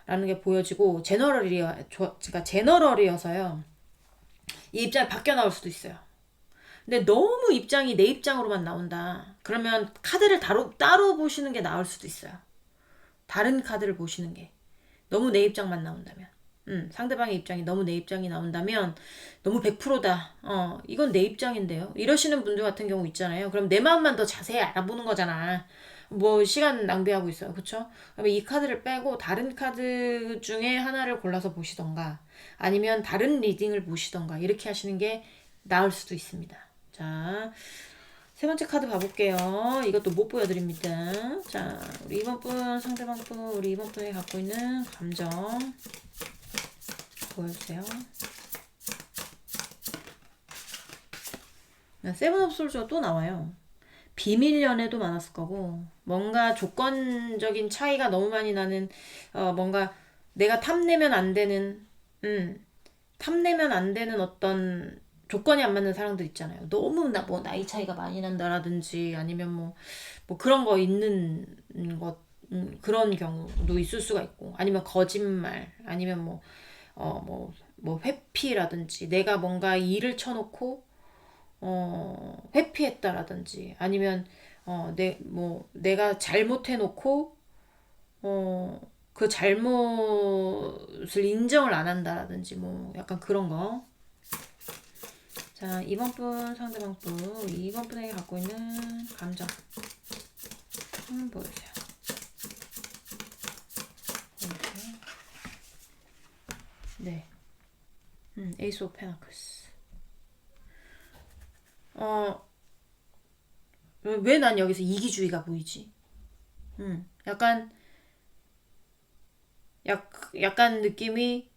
라는 게 보여지고, 그러니까 제너럴이어서요. 이 입장이 바뀌어 나올 수도 있어요. 근데 너무 입장이 내 입장으로만 나온다. 그러면 카드를 따로 보시는 게 나을 수도 있어요. 다른 카드를 보시는 게. 너무 내 입장만 나온다면. 상대방의 입장이 너무 내 입장이 나온다면 너무 100%다. 이건 내 입장인데요. 이러시는 분들 같은 경우 있잖아요. 그럼 내 마음만 더 자세히 알아보는 거잖아. 뭐 시간 낭비하고 있어요. 그쵸? 그러면 이 카드를 빼고 다른 카드 중에 하나를 골라서 보시던가 아니면 다른 리딩을 보시던가 이렇게 하시는 게 나을 수도 있습니다. 자, 세 번째 카드 봐볼게요. 이것도 못 보여드립니다. 자, 우리 이번 분, 상대방 분, 우리 이번 분이 갖고 있는 감정 보여주세요. 세븐 오브 솔즈가 또 나와요. 비밀 연애도 많았을 거고, 뭔가 조건적인 차이가 너무 많이 나는, 뭔가 내가 탐내면 안 되는, 탐내면 안 되는 어떤 조건이 안 맞는 사람들 있잖아요. 너무 뭐 나이 차이가 많이 난다라든지 아니면 뭐 그런 거 있는 것 그런 경우도 있을 수가 있고 아니면 거짓말 아니면 뭐 회피라든지 내가 뭔가 일을 쳐놓고 회피했다라든지 아니면 내가 잘못해놓고 그 잘못을 인정을 안 한다라든지 뭐 약간 그런 거. 자, 이번 분 상대방 분 이번 분에게 갖고 있는 감정 보여주세요. 네. 에이스 오브 페나클스. 왜 난 여기서 이기주의가 보이지? 약간 약간 느낌이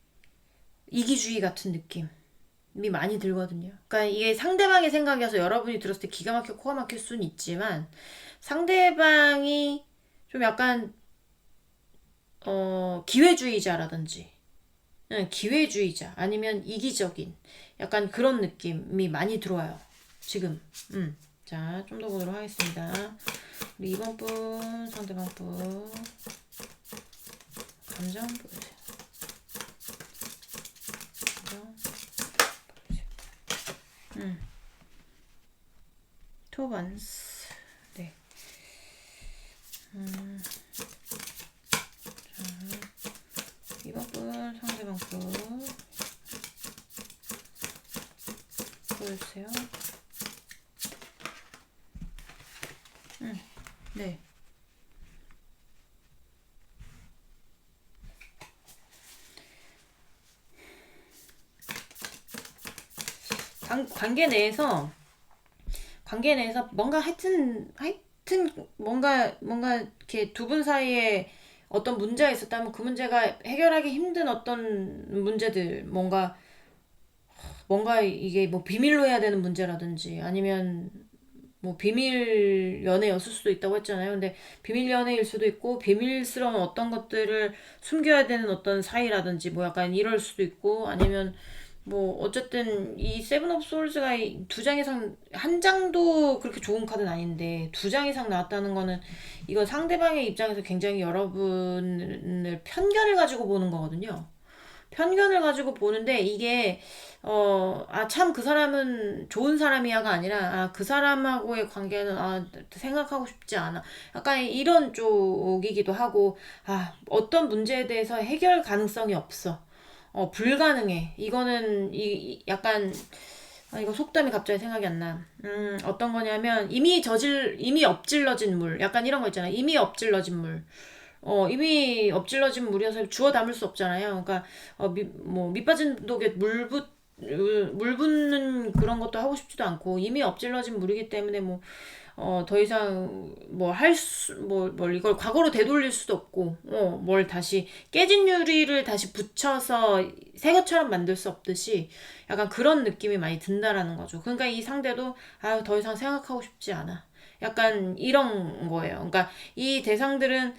이기주의 같은 느낌이 많이 들거든요. 그러니까 이게 상대방의 생각이어서 여러분이 들었을 때 기가 막혀 코가 막힐 수는 있지만 상대방이 좀 약간 기회주의자라든지 기회주의자 아니면 이기적인 약간 그런 느낌이 많이 들어와요. 지금. 자, 좀 더 보도록 하겠습니다. 우리 이번 분, 상대방 분 감정 보여주세요. 감정 보여주세요. 토반스. 네. 자, 이번 분, 상대방 분 보여주세요. 네. 관계 내에서 뭔가 하여튼 뭔가 이렇게 두 분 사이에 어떤 문제가 있었다면 그 문제가 해결하기 힘든 어떤 문제들 뭔가 이게 뭐 비밀로 해야 되는 문제라든지 아니면 뭐 비밀 연애였을 수도 있다고 했잖아요. 근데 비밀 연애일 수도 있고 비밀스러운 어떤 것들을 숨겨야 되는 어떤 사이라든지 뭐 약간 이럴 수도 있고 아니면 뭐 어쨌든 이 세븐 오브 소울즈가 두 장 이상 한 장도 그렇게 좋은 카드는 아닌데 두 장 이상 나왔다는 거는 이건 상대방의 입장에서 굉장히 여러분을 편견을 가지고 보는 거거든요. 편견을 가지고 보는데 이게 참 그 사람은 좋은 사람이야가 아니라 그 사람하고의 관계는 생각하고 싶지 않아. 약간 이런 쪽이기도 하고 어떤 문제에 대해서 해결 가능성이 없어. 불가능해. 이거는 약간 이거 속담이 갑자기 생각이 안 나. 어떤 거냐면 이미 엎질러진 물. 약간 이런 거 있잖아. 이미 엎질러진 물. 이미 엎질러진 물이어서 주워 담을 수 없잖아요. 그러니까 밑 빠진 독에 물 붓는 그런 것도 하고 싶지도 않고 이미 엎질러진 물이기 때문에 뭐 더 이상 뭐 뭘 이걸 과거로 되돌릴 수도 없고 뭘 다시 깨진 유리를 다시 붙여서 새 것처럼 만들 수 없듯이 약간 그런 느낌이 많이 든다라는 거죠. 그러니까 이 상대도 아유 더 이상 생각하고 싶지 않아. 약간 이런 거예요. 그러니까 이 대상들은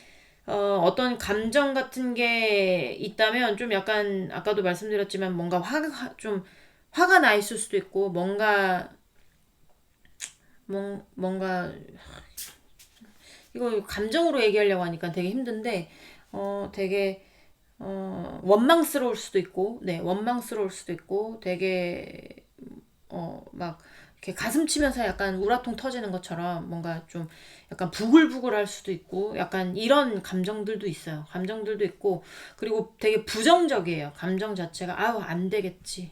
어떤 감정 같은 게 있다면 좀 약간 아까도 말씀드렸지만 뭔가 좀 화가 나 있을 수도 있고 뭔가 이거 감정으로 얘기하려고 하니까 되게 힘든데 되게 원망스러울 수도 있고 네 원망스러울 수도 있고 되게 막 이렇게 가슴 치면서 약간 우라통 터지는 것처럼 뭔가 좀 약간 부글부글할 수도 있고 약간 이런 감정들도 있어요. 감정들도 있고 그리고 되게 부정적이에요. 감정 자체가 아우 안 되겠지.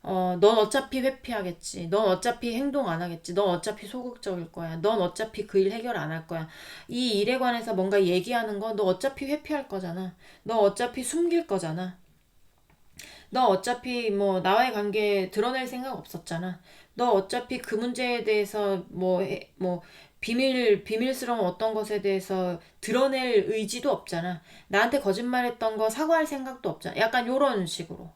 넌 어차피 회피하겠지. 넌 어차피 행동 안 하겠지. 넌 어차피 소극적일 거야. 넌 어차피 그 일 해결 안 할 거야. 이 일에 관해서 뭔가 얘기하는 거 너 어차피 회피할 거잖아. 너 어차피 숨길 거잖아. 너 어차피 뭐 나와의 관계 드러낼 생각 없었잖아. 너 어차피 그 문제에 대해서 뭐 비밀스러운 어떤 것에 대해서 드러낼 의지도 없잖아. 나한테 거짓말했던 거 사과할 생각도 없잖아. 약간 요런 식으로.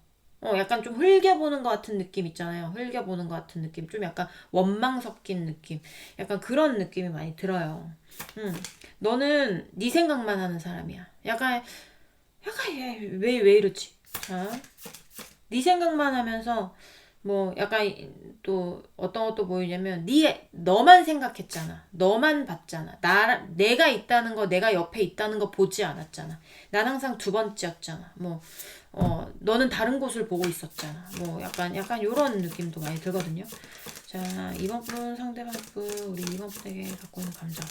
약간 좀 흘겨보는 것 같은 느낌 있잖아요. 흘겨보는 것 같은 느낌. 좀 약간 원망 섞인 느낌. 약간 그런 느낌이 많이 들어요. 음. 너는 네 생각만 하는 사람이야. 약간 얘왜 이러지? 자, 네 생각만 하면서 뭐 약간 또 어떤 것도 보이냐면 너만 생각했잖아. 너만 봤잖아. 내가 있다는 거, 내가 옆에 있다는 거 보지 않았잖아. 난 항상 두 번째였잖아. 너는 다른 곳을 보고 있었잖아. 뭐 약간 요런 느낌도 많이 들거든요. 자, 이번 분 상대방 분 우리 이번 분에게 갖고 있는 감정.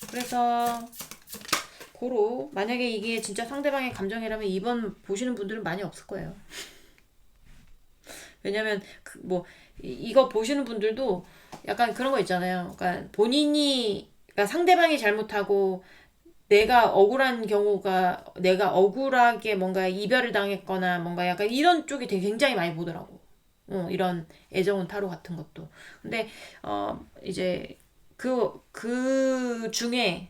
그래서 고로 만약에 이게 진짜 상대방의 감정이라면 이번 보시는 분들은 많이 없을 거예요. 왜냐면 이거 보시는 분들도 약간 그런 거 있잖아요. 그러니까 그러니까 상대방이 잘못하고 내가 억울하게 뭔가 이별을 당했거나 뭔가 약간 이런 쪽이 되게 굉장히 많이 보더라고. 이런 애정은 타로 같은 것도. 근데 이제 그 중에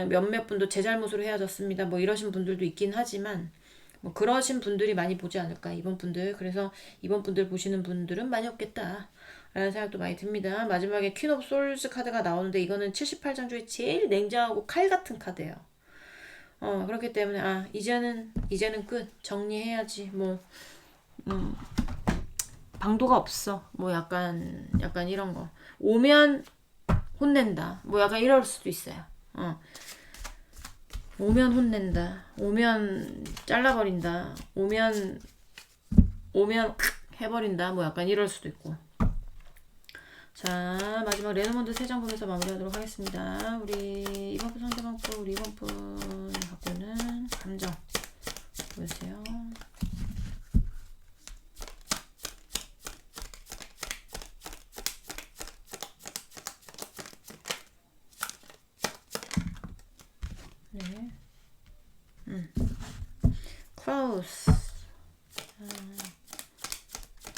몇몇 분도 제 잘못으로 헤어졌습니다. 뭐 이러신 분들도 있긴 하지만 뭐 그러신 분들이 많이 보지 않을까 이번 분들. 그래서 이번 분들 보시는 분들은 많이 없겠다 라는 생각도 많이 듭니다. 마지막에 퀸 오브 솔즈 카드가 나오는데 이거는 78장 중에 제일 냉정하고 칼 같은 카드예요. 그렇기 때문에 이제는 끝 정리해야지 뭐 방도가 없어. 뭐 약간 이런 거 오면 혼낸다. 뭐 약간 이럴 수도 있어요. 오면 혼낸다. 오면 잘라버린다. 오면 해버린다. 뭐 약간 이럴 수도 있고. 자, 마지막 레노먼드 3장 보면서 마무리하도록 하겠습니다. 우리 이번 분 상대방 분, 우리 이번 분 갖고 있는 감정 보여주세요. 네. close.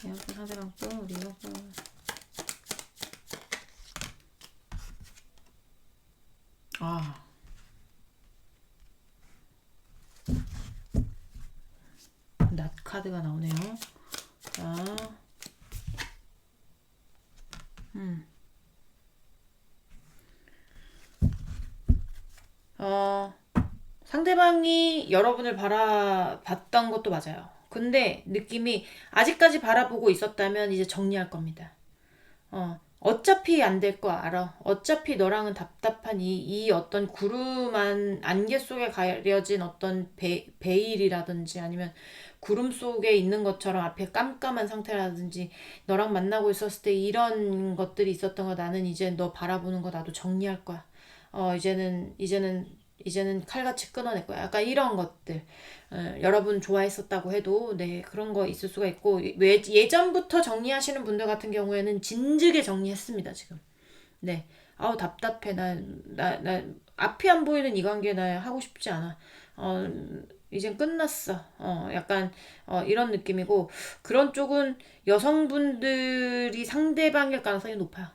이번 분 상대방 분, 우리 이번 분. 낫 카드가 나오네요. 자, 상대방이 여러분을 바라봤던 것도 맞아요. 근데 느낌이 아직까지 바라보고 있었다면 이제 정리할 겁니다. 어차피 안 될 거 알아. 어차피 너랑은 답답한 이 어떤 안개 속에 가려진 어떤 베일이라든지 아니면 구름 속에 있는 것처럼 앞에 깜깜한 상태라든지 너랑 만나고 있었을 때 이런 것들이 있었던 거 나는 이제 너 바라보는 거 나도 정리할 거야. 이제는 칼같이 끊어낼 거야. 약간 이런 것들. 여러분 좋아했었다고 해도 네 그런 거 있을 수가 있고 예전부터 정리하시는 분들 같은 경우에는 진즉에 정리했습니다 지금. 네. 아우 답답해. 나 앞이 안 보이는 이 관계 나 하고 싶지 않아. 이젠 끝났어. 약간 이런 느낌이고 그런 쪽은 여성분들이 상대방일 가능성이 높아요.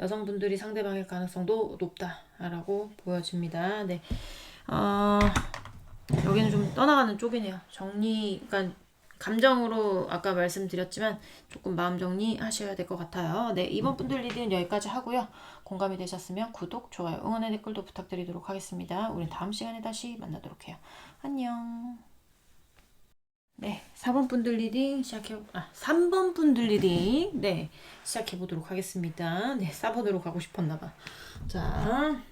여성분들이 상대방일 가능성도 높다라고 보여집니다. 네. 어, 여기는 좀 떠나가는 쪽이네요. 정리, 그러니까 감정으로 아까 말씀드렸지만 조금 마음 정리하셔야 될 것 같아요. 네, 이번 분들 리딩은 여기까지 하고요. 공감이 되셨으면 구독, 좋아요, 응원의 댓글도 부탁드리도록 하겠습니다. 우린 다음 시간에 다시 만나도록 해요. 안녕. 네, 4번 분들 리딩 3번 분들 리딩 네, 시작해 보도록 하겠습니다. 네, 4번으로 가고 싶었나봐. 자,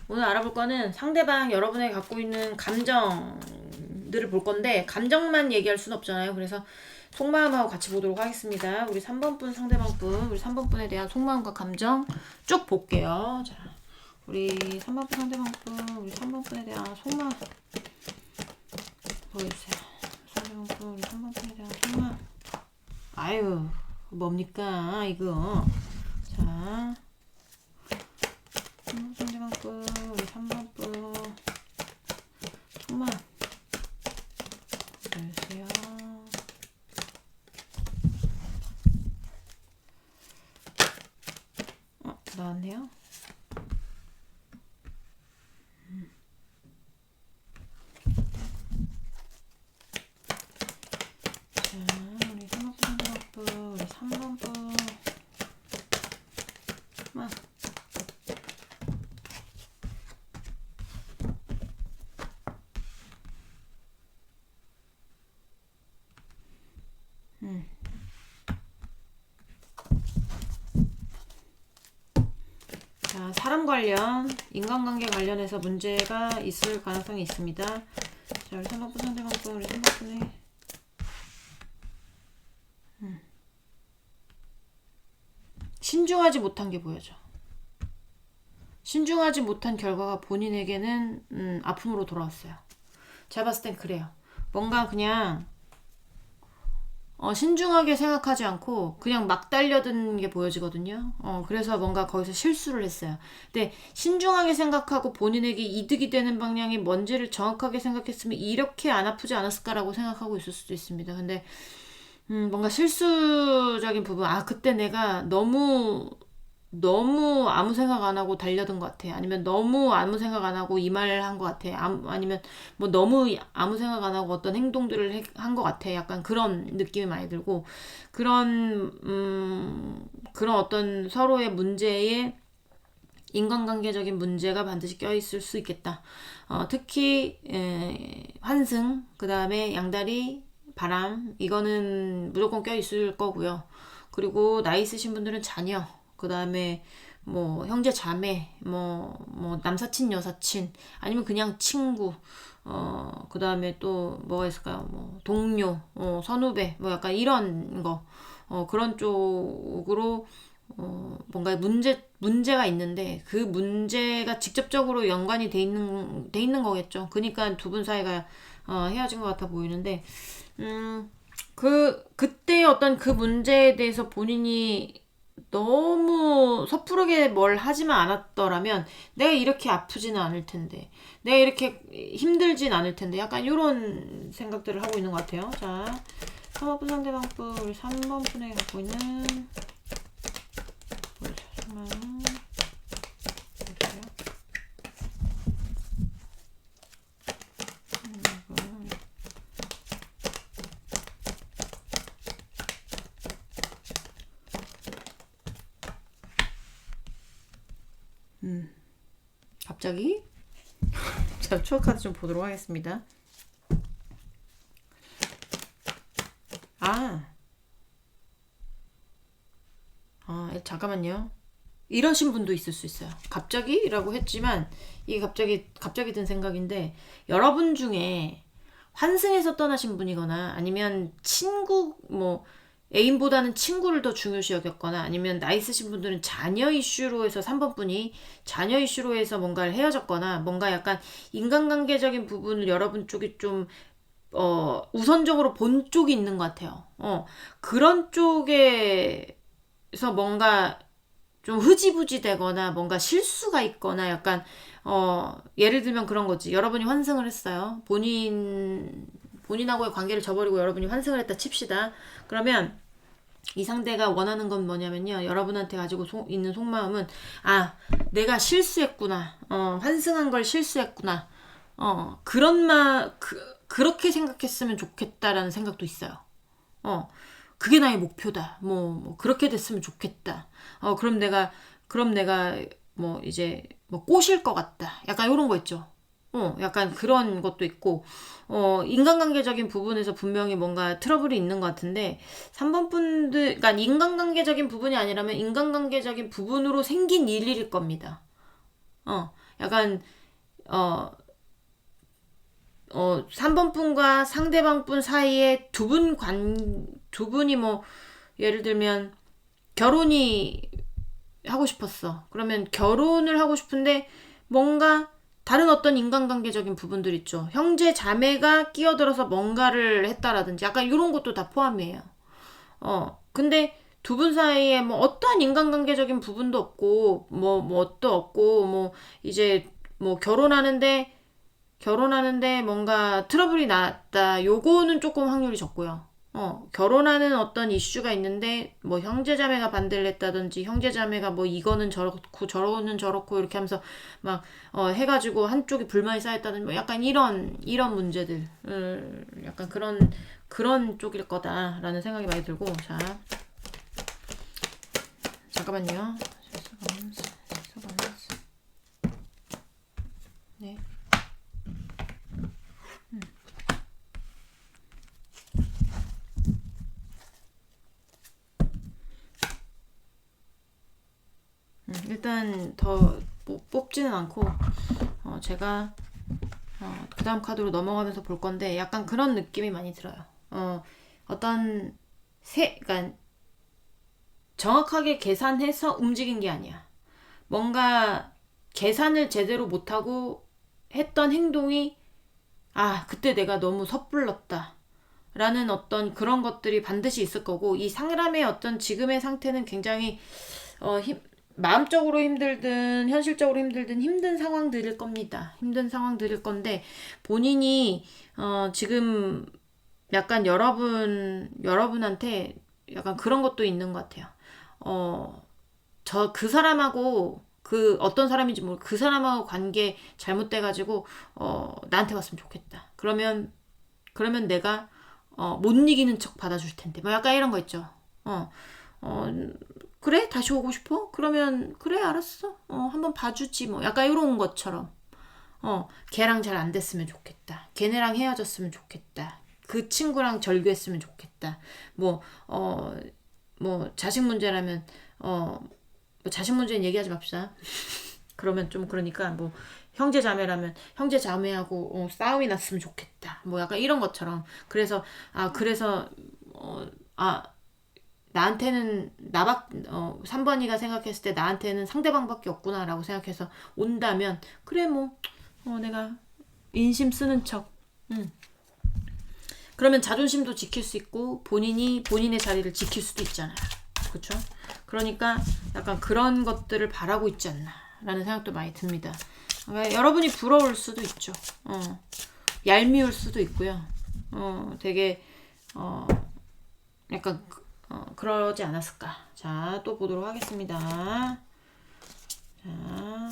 오늘 알아볼 거는 상대방 여러분이 갖고 있는 감정들을 볼 건데 감정만 얘기할 순 없잖아요. 그래서 속마음하고 같이 보도록 하겠습니다. 우리 3번 분 상대방 분, 우리 3번 분에 대한 속마음과 감정 쭉 볼게요. 자, 우리 3번 분 상대방 분, 우리 3번 분에 대한 속마음 보여주세요. 3번 분, 우리 3번 분에 대한 속마음. 아유, 뭡니까 이거. 자, 3번 상대방 분, 우리 3번 분 속마음 보여주세요. 나왔네요. 자, 우리 3번 분, 우리 3번 분 막 자, 사람 관련, 인간관계 관련해서 문제가 있을 가능성이 있습니다. 자, 우리 3번 분 상대방 분, 우리 3번 분의 신중하지 못한 게 보여져. 신중하지 못한 결과가 본인에게는 아픔으로 돌아왔어요. 제가 봤을 땐 그래요. 뭔가 그냥 신중하게 생각하지 않고 그냥 막 달려든 게 보여지거든요. 그래서 뭔가 거기서 실수를 했어요. 근데 신중하게 생각하고 본인에게 이득이 되는 방향이 뭔지를 정확하게 생각했으면 이렇게 안 아프지 않았을까라고 생각하고 있을 수도 있습니다. 근데 뭔가 실수적인 부분, 그때 내가 너무 아무 생각 안 하고 달려든 것 같아. 아니면 너무 아무 생각 안 하고 이 말을 한 것 같아. 아니면 뭐 너무 아무 생각 안 하고 어떤 행동들을 한 것 같아. 약간 그런 느낌이 많이 들고 그런 어떤 서로의 문제에 인간관계적인 문제가 반드시 껴있을 수 있겠다. 특히 환승, 그 다음에 양다리, 바람 이거는 무조건 껴있을 거고요. 그리고 나이 있으신 분들은 자녀, 그 다음에 뭐 형제 자매, 뭐 남사친 여사친 아니면 그냥 친구, 그 다음에 또 뭐가 있을까요? 뭐 동료, 선후배, 뭐 약간 이런 거, 그런 쪽으로 뭔가 문제가 있는데 그 문제가 직접적으로 연관이 돼 있는 거겠죠. 그러니까 두 분 사이가 헤어진 것 같아 보이는데, 그때 어떤 그 문제에 대해서 본인이 너무 섣부르게 뭘 하지만 않았더라면 내가 이렇게 아프지는 않을 텐데, 내가 이렇게 힘들진 않을 텐데, 약간 이런 생각들을 하고 있는 것 같아요. 자, 3번 분 상대방분, 우리 3번 분에 갖고 있는 보여주세요. 갑자기 자, 추억 카드 좀 보도록 하겠습니다. 잠깐만요. 이러신 분도 있을 수 있어요. 갑자기라고 했지만 이게 갑자기 든 생각인데, 여러분 중에 환승해서 떠나신 분이거나 아니면 친구, 뭐 애인보다는 친구를 더 중요시 여겼거나 아니면 나이 있으신 분들은 자녀 이슈로 해서 3번 분이 자녀 이슈로 해서 뭔가를 헤어졌거나 뭔가 약간 인간관계적인 부분을 여러분 쪽이 좀 우선적으로 본 쪽이 있는 것 같아요. 그런 쪽에서 뭔가 좀 흐지부지 되거나 뭔가 실수가 있거나 약간 예를 들면 그런 거지. 여러분이 환승을 했어요. 본인하고의 관계를 저버리고 여러분이 환승을 했다 칩시다. 그러면 이 상대가 원하는 건 뭐냐면요. 여러분한테 가지고 있는 속마음은 내가 실수했구나. 환승한 걸 실수했구나. 그렇게 생각했으면 좋겠다라는 생각도 있어요. 그게 나의 목표다. 그렇게 됐으면 좋겠다. 그럼 내가 이제 꼬실 것 같다. 약간 이런 거 있죠. 약간 그런 것도 있고, 인간관계적인 부분에서 분명히 뭔가 트러블이 있는 것 같은데, 3번 분들, 그러니까 인간관계적인 부분이 아니라면 인간관계적인 부분으로 생긴 일일 겁니다. 약간, 3번 분과 상대방 분 사이에 두 분이 예를 들면, 결혼이 하고 싶었어. 그러면 결혼을 하고 싶은데, 뭔가, 다른 어떤 인간관계적인 부분들 있죠. 형제 자매가 끼어들어서 뭔가를 했다라든지 약간 이런 것도 다 포함이에요. 근데 두 분 사이에 어떠한 인간관계적인 부분도 없고 뭣도 없고 이제 결혼하는데 뭔가 트러블이 났다. 요거는 조금 확률이 적고요. 결혼하는 어떤 이슈가 있는데 형제자매가 반대를 했다든지 형제자매가 이거는 저렇고 저거는 저렇고 이렇게 하면서 막 해가지고 한쪽이 불만이 쌓였다든지 약간 이런 문제들 약간 그런 쪽일 거다라는 생각이 많이 들고. 자, 잠깐만요. 네. 일단 더 뽑지는 않고 제가 그 다음 카드로 넘어가면서 볼 건데 약간 그런 느낌이 많이 들어요. 어떤 그러니까 정확하게 계산해서 움직인 게 아니야. 뭔가 계산을 제대로 못하고 했던 행동이 그때 내가 너무 섣불렀다 라는 어떤 그런 것들이 반드시 있을 거고, 이 사람의 어떤 지금의 상태는 굉장히 마음적으로 힘들든 현실적으로 힘들든 힘든 상황들일 겁니다. 힘든 상황들일 건데 본인이 지금 약간 여러분한테 약간 그런 것도 있는 것 같아요. 그 사람하고 어떤 사람인지 모르고 그 사람하고 관계 잘못돼가지고 나한테 왔으면 좋겠다. 그러면 내가 못 이기는 척 받아줄 텐데 약간 이런 거 있죠. 그래? 다시 오고 싶어? 그러면 그래 알았어. 한번 봐주지 약간 이런 것처럼 걔랑 잘 안 됐으면 좋겠다. 걔네랑 헤어졌으면 좋겠다. 그 친구랑 절교했으면 좋겠다. 자식 문제라면 자식 문제는 얘기하지 맙시다. 그러면 좀 그러니까 형제 자매라면 형제 자매하고 싸움이 났으면 좋겠다. 약간 이런 것처럼. 그래서 나한테는 3번이가 생각했을 때 나한테는 상대방밖에 없구나라고 생각해서 온다면 그래 내가 인심 쓰는 척. 그러면 자존심도 지킬 수 있고 본인의 자리를 지킬 수도 있잖아요. 그렇죠? 그러니까 약간 그런 것들을 바라고 있지 않나 라는 생각도 많이 듭니다. 그러니까 여러분이 부러울 수도 있죠. 얄미울 수도 있고요. 되게 약간 그러지 않았을까. 자, 또 보도록 하겠습니다. 자,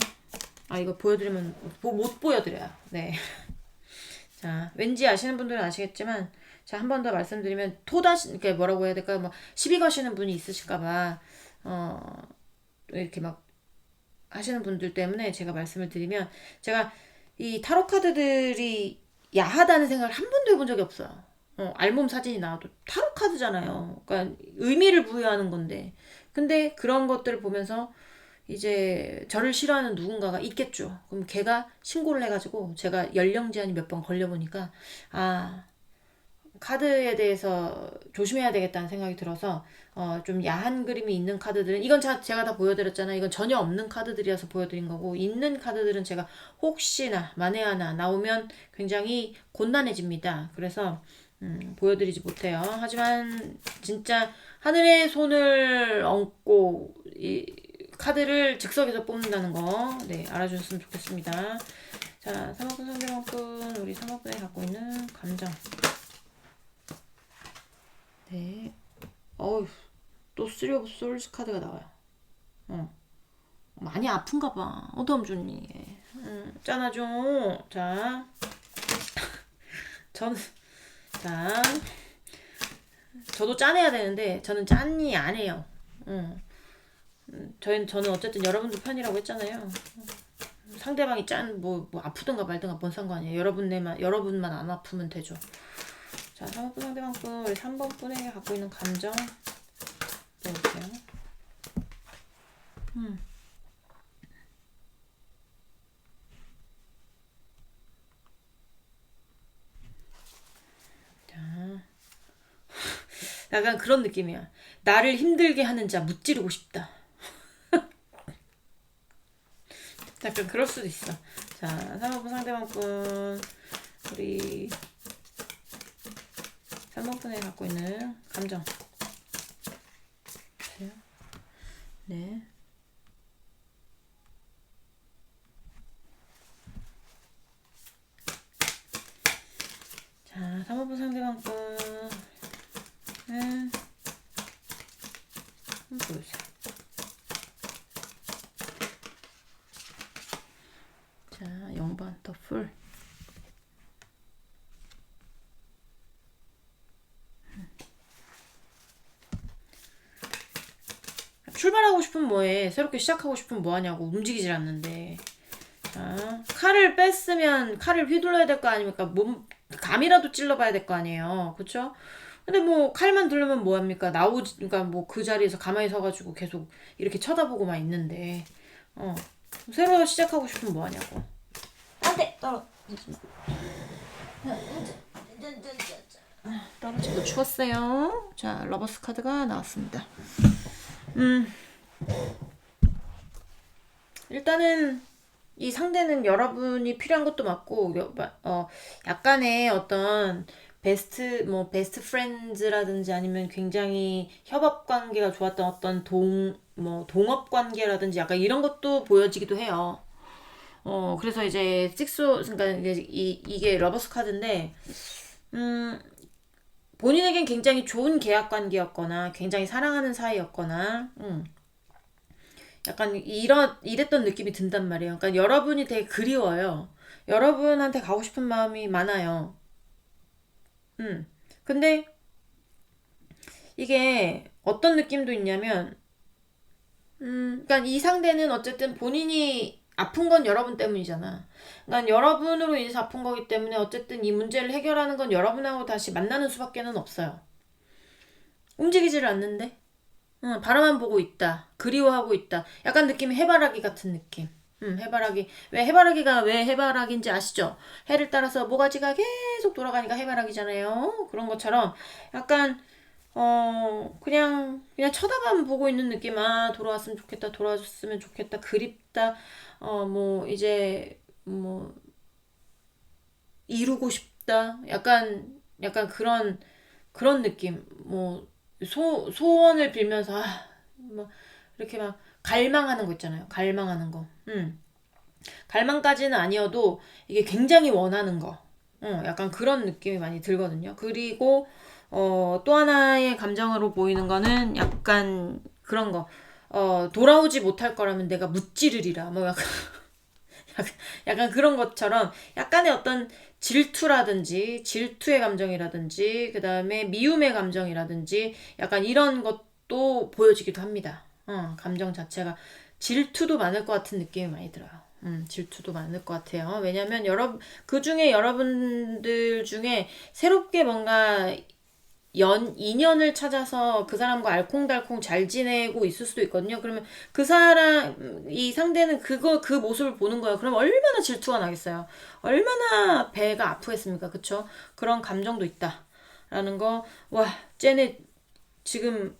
이거 보여드리면 못 보여드려요. 네. 자, 왠지 아시는 분들은 아시겠지만, 자, 한 번 더 말씀드리면 토다시 이렇게 뭐라고 해야 될까요? 시비 거시는 분이 있으실까봐 이렇게 하시는 분들 때문에 제가 말씀을 드리면, 제가 이 타로 카드들이 야하다는 생각을 한 번도 해본 적이 없어요. 알몸 사진이 나와도 타로 카드잖아요. 그러니까 의미를 부여하는 건데. 근데 그런 것들을 보면서 이제 저를 싫어하는 누군가가 있겠죠. 그럼 걔가 신고를 해가지고 제가 연령 제한이 몇 번 걸려보니까 카드에 대해서 조심해야 되겠다는 생각이 들어서 좀 야한 그림이 있는 카드들은 이건 제가 다 보여드렸잖아요. 이건 전혀 없는 카드들이라서 보여드린 거고, 있는 카드들은 제가 혹시나 만에 하나 나오면 굉장히 곤란해집니다. 그래서 보여드리지 못해요. 하지만 진짜 하늘에 손을 얹고 카드를 즉석에서 뽑는다는 거, 네, 알아주셨으면 좋겠습니다. 자, 3학분 상대방분, 우리 3학분에 갖고 있는 감정. 네. 어우, 또 쓰리 오브 솔즈 카드가 나와요. 많이 아픈가 봐. 어덤준이. 짠하죠. 자, 저는, 자, 저도 짠해야 되는데, 저는 짠이 안 해요. 저는 어쨌든 여러분들 편이라고 했잖아요. 상대방이 뭐 아프든가 말든가 뭔 상관이에요. 여러분만 안 아프면 되죠. 자, 3번 상대방분, 우리 3번 분에게 갖고 있는 감정 볼게요. 자, 약간 그런 느낌이야. 나를 힘들게 하는 자 무찌르고 싶다. 약간 그럴 수도 있어. 자, 3번 상대방분, 우리 3번 분에 갖고 있는 감정. 보세요. 네. 자, 3번 상대방분. 한번 보여주세요. 자, 0번 더풀. 출발하고 싶으면 뭐해? 새롭게 시작하고 싶으면 뭐하냐고. 움직이질 않는데. 자, 칼을 뺐으면 칼을 휘둘러야 될 거 아닙니까? 감이라도 찔러봐야 될 거 아니에요. 그쵸? 근데 뭐 칼만 들르면 뭐합니까? 그러니까 뭐 그 자리에서 가만히 서가지고 계속 이렇게 쳐다보고만 있는데 새로 시작하고 싶으면 뭐하냐고. 안돼! 떨어지고 추웠어요. 자, 러버스 카드가 나왔습니다. 일단은 이 상대는 여러분이 필요한 것도 맞고 약간의 어떤 베스트 프렌즈라든지 아니면 굉장히 협업 관계가 좋았던 어떤 동업 관계라든지 약간 이런 것도 보여지기도 해요. 그래서 이제 그러니까 이게 러버스 카드인데 본인에겐 굉장히 좋은 계약 관계였거나 굉장히 사랑하는 사이였거나 약간 이랬던 느낌이 든단 말이에요. 그러니까 여러분이 되게 그리워요. 여러분한테 가고 싶은 마음이 많아요. 근데 이게 어떤 느낌도 있냐면 그러니까 이 상대는 어쨌든 본인이 아픈 건 여러분 때문이잖아. 그러니까 여러분으로 인해서 아픈 거기 때문에 어쨌든 이 문제를 해결하는 건 여러분하고 다시 만나는 수밖에는 없어요. 움직이지를 않는데 바라만 보고 있다. 그리워하고 있다. 약간 느낌이 해바라기 같은 느낌. 해바라기. 왜 해바라기인지 아시죠? 해를 따라서 모가지가 계속 돌아가니까 해바라기잖아요. 그런 것처럼 약간 그냥 쳐다만 보고 있는 느낌. 아, 돌아왔으면 좋겠다. 돌아왔으면 좋겠다. 그립다. 뭐 이제 뭐 이루고 싶다. 약간 그런 느낌. 뭐 소원을 빌면서 뭐 이렇게 막 갈망하는 거 있잖아요. 갈망하는 거. 갈망까지는 아니어도 이게 굉장히 원하는 거. 약간 그런 느낌이 많이 들거든요. 그리고 또 하나의 감정으로 보이는 거는 약간 그런 거. 돌아오지 못할 거라면 내가 무찌르리라. 뭐 약간 그런 것처럼 약간의 어떤 질투의 감정이라든지 그 다음에 미움의 감정이라든지 약간 이런 것도 보여지기도 합니다. 감정 자체가 질투도 많을 것 같은 느낌이 많이 들어요. 질투도 많을 것 같아요. 왜냐면 그 중에 여러분들 중에 새롭게 뭔가 인연을 찾아서 그 사람과 알콩달콩 잘 지내고 있을 수도 있거든요. 그러면 이 상대는 그 모습을 보는 거예요. 그럼 얼마나 질투가 나겠어요. 얼마나 배가 아프겠습니까. 그쵸? 그런 감정도 있다. 라는 거, 와, 쟤네 지금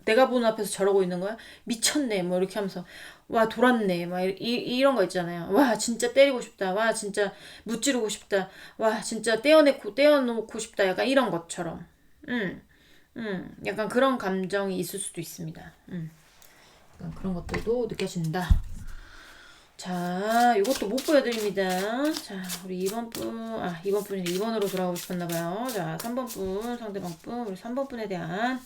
내가 보는 앞에서 저러고 있는 거야? 미쳤네. 뭐 이렇게 하면서, 와, 돌았네. 막 이런 거 있잖아요. 와, 진짜 때리고 싶다. 와, 진짜 무찌르고 싶다. 떼어놓고 싶다. 약간 이런 것처럼. 약간 그런 감정이 있을 수도 있습니다. 그런 것들도 느껴진다. 자, 이것도 못 보여드립니다. 자, 우리 2번 분, 2번 분인데 2번으로 돌아오고 싶었나봐요. 자, 3번 분, 상대방 분, 우리 3번 분에 대한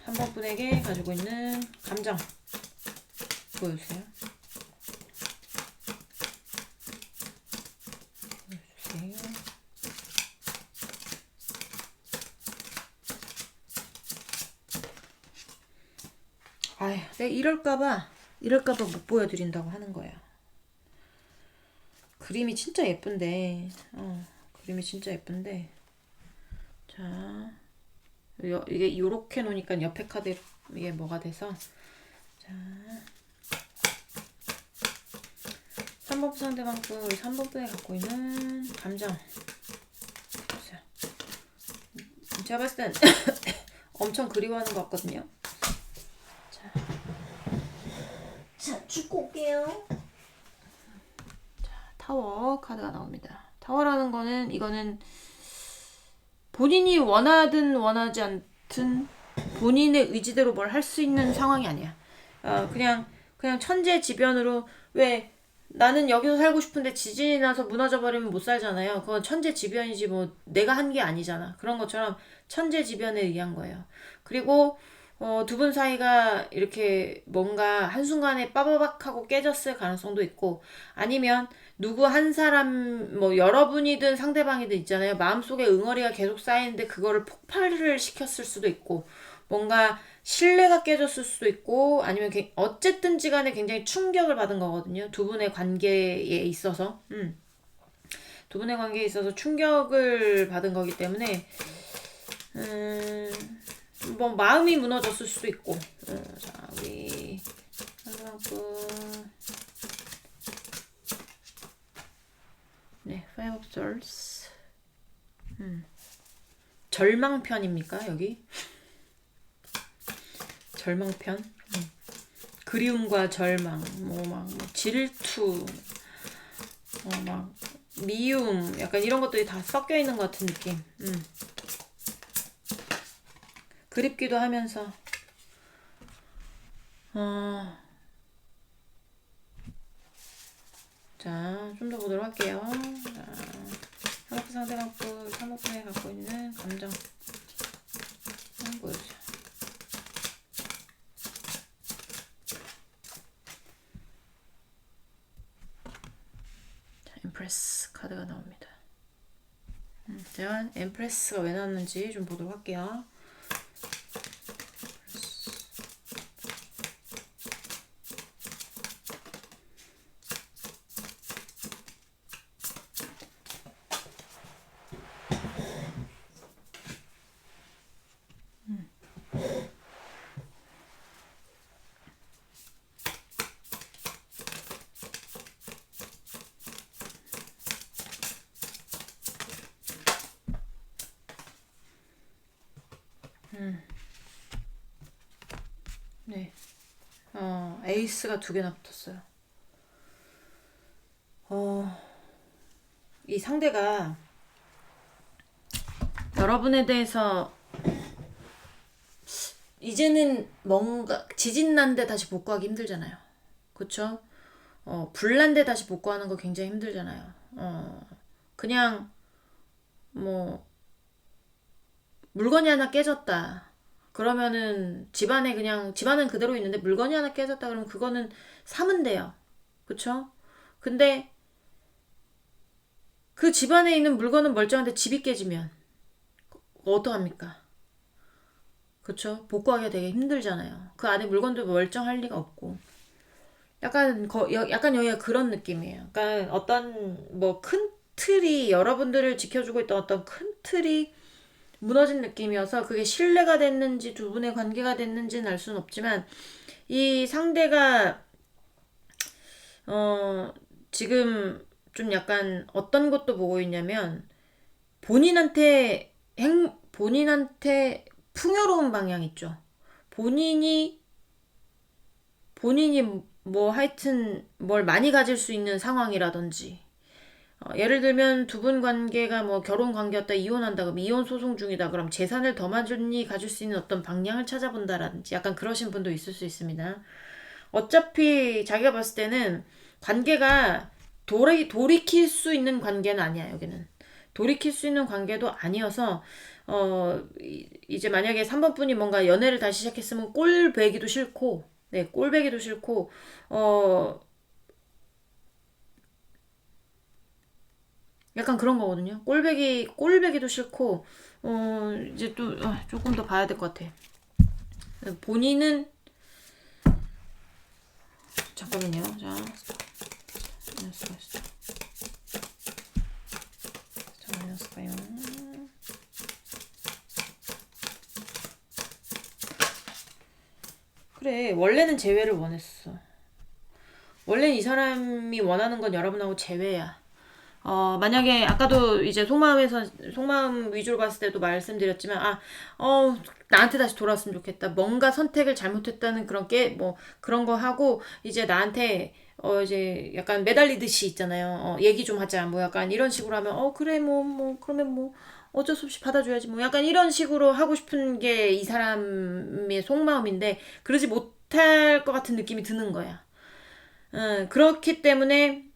3번 분에게 가지고 있는 감정 보여주세요. 보여주세요. 아휴, 내가 이럴까봐 못 보여드린다고 하는 거야. 그림이 진짜 예쁜데, 그림이 진짜 예쁜데. 자, 이게 요렇게 놓으니까 옆에 카드 이게 뭐가 돼서. 자, 3번 상대방 분, 우리 3번 분에 갖고 있는 감정. 자, 제가 봤을 땐 엄청 그리워하는 것 같거든요. 자, 죽고 올게요. 자, 타워 카드가 나옵니다. 타워라는 거는 이거는 본인이 원하든 원하지 않든 본인의 의지대로 뭘 할 수 있는 상황이 아니야. 그냥 천재지변으로 왜 나는 여기서 살고 싶은데 지진이 나서 무너져 버리면 못 살잖아요. 그건 천재지변이지 뭐 내가 한 게 아니잖아. 그런 것처럼 천재지변에 의한 거예요. 그리고 두 분 사이가 이렇게 뭔가 한순간에 빠바박 하고 깨졌을 가능성도 있고, 아니면 누구 한 사람, 뭐 여러분이든 상대방이든 있잖아요. 마음속에 응어리가 계속 쌓이는데 그거를 폭발을 시켰을 수도 있고, 뭔가 신뢰가 깨졌을 수도 있고, 아니면 어쨌든지 간에 굉장히 충격을 받은 거거든요. 두 분의 관계에 있어서. 두 분의 관계에 있어서 충격을 받은 거기 때문에 뭐 마음이 무너졌을 수도 있고. 자, 우리 상대방분, 네, Five of Swords. 절망편입니까 여기? 절망편? 그리움과 절망, 막 질투, 막 미움, 약간 이런 것들이 다 섞여 있는 것 같은 느낌. 그립기도 하면서 자, 좀 더 보도록 할게요. 자, 하나프 상대방분 3호분에 갖고 있는 감정 한번 보여주자. 자, 엠프레스 카드가 나옵니다. 제가 엠프레스가 왜 나왔는지 좀 보도록 할게요. 네. 에이스가 2개나 붙었어요. 이 상대가 여러분에 대해서 이제는 뭔가 지진난데 다시 복구하기 힘들잖아요. 그쵸? 불난데 다시 복구하는 거 굉장히 힘들잖아요. 그냥 뭐 물건이 하나 깨졌다. 그러면은 집안은 그대로 있는데 물건이 하나 깨졌다 그러면 그거는 사면 돼요. 그쵸? 근데 그 집안에 있는 물건은 멀쩡한데 집이 깨지면 어떡합니까? 그쵸? 복구하기가 되게 힘들잖아요. 그 안에 물건도 멀쩡할 리가 없고. 약간 여기가 그런 느낌이에요. 그러니까 어떤 뭐 큰 틀이 여러분들을 지켜주고 있던 어떤 큰 틀이 무너진 느낌이어서 그게 신뢰가 됐는지 두 분의 관계가 됐는지는 알 수는 없지만 이 상대가 지금 좀 약간 어떤 것도 보고 있냐면 본인한테 풍요로운 방향 있죠. 본인이 뭐 하여튼 뭘 많이 가질 수 있는 상황이라든지 예를 들면 두 분 관계가 뭐 결혼 관계였다 이혼한다 그럼 이혼 소송 중이다 그럼 재산을 더 많이 가질 수 있는 어떤 방향을 찾아본다라든지 약간 그러신 분도 있을 수 있습니다. 어차피 자기가 봤을 때는 관계가 돌이킬 수 있는 관계는 아니야 여기는. 돌이킬 수 있는 관계도 아니어서 이제 만약에 3번 분이 뭔가 연애를 다시 시작했으면 꼴배기도 싫고 네 꼴배기도 싫고 어 약간 그런 거거든요. 꼴배기도 싫고, 이제 또, 조금 더 봐야 될 것 같아. 본인은, 잠깐만요. 자, 잠깐만요. 그래, 원래는 재회를 원했어. 원래는 이 사람이 원하는 건 여러분하고 재회야. 만약에 아까도 이제 속마음 위주로 봤을 때도 말씀드렸지만 나한테 다시 돌아왔으면 좋겠다. 뭔가 선택을 잘못했다는 뭐 그런 거 하고 이제 나한테 이제 약간 매달리듯이 있잖아요. 얘기 좀 하자. 뭐 약간 이런 식으로 하면 그래 그러면 뭐 어쩔 수 없이 받아줘야지. 뭐 약간 이런 식으로 하고 싶은 게 이 사람의 속마음인데 그러지 못할 것 같은 느낌이 드는 거야. 그렇기 때문에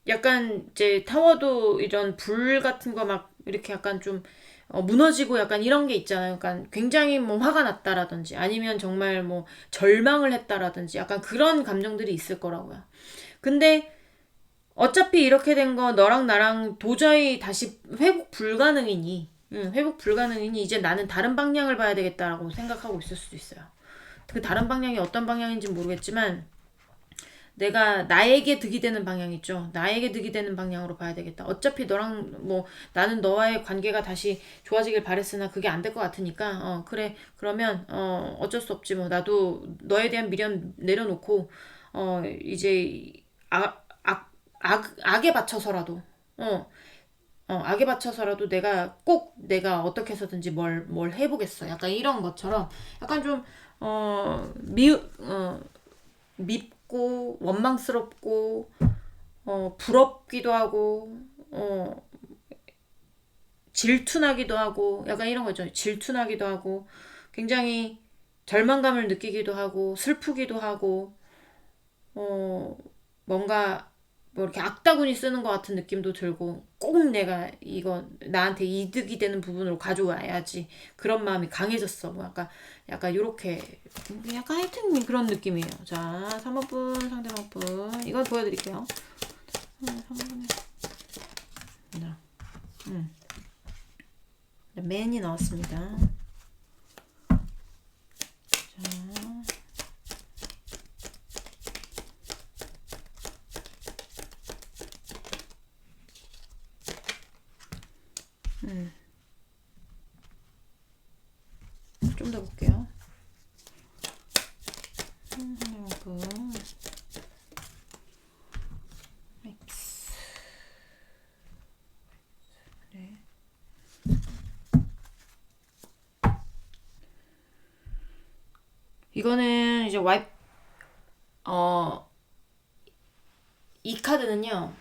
약간 이제 타워도 이런 불 같은 거 막 이렇게 약간 좀 무너지고 약간 이런 게 있잖아요. 약간 굉장히 뭐 화가 났다라든지 아니면 정말 뭐 절망을 했다라든지 약간 그런 감정들이 있을 거라고요. 근데 어차피 이렇게 된 거 너랑 나랑 도저히 다시 회복 불가능이니, 회복 불가능이니 이제 나는 다른 방향을 봐야 되겠다라고 생각하고 있을 수도 있어요. 그 다른 방향이 어떤 방향인지 모르겠지만 내가 나에게 득이 되는 방향 있죠. 나에게 득이 되는 방향으로 봐야 되겠다. 어차피 너랑 뭐 나는 너와의 관계가 다시 좋아지길 바랬으나 그게 안 될 것 같으니까 그래 그러면 어쩔 수 없지 뭐 나도 너에 대한 미련 내려놓고 이제 악에 바쳐서라도 악에 바쳐서라도 내가 어떻게 해서든지 뭘 해보겠어. 약간 이런 것처럼 약간 좀 밉고 원망스럽고 부럽기도 하고 질투나기도 하고 약간 이런 거죠. 질투나기도 하고 굉장히 절망감을 느끼기도 하고 슬프기도 하고 뭔가 뭐 이렇게 악다구니 쓰는 것 같은 느낌도 들고 꼭 내가 이거 나한테 이득이 되는 부분으로 가져와야지 그런 마음이 강해졌어. 뭐 약간 요렇게 약간 하여튼 그런 느낌이에요. 자, 3번 분 상대방 분 이걸 보여드릴게요. 3번에 맨이 나왔습니다. 좀 더 볼게요. X. 네. 이거는 이제 이 카드는요.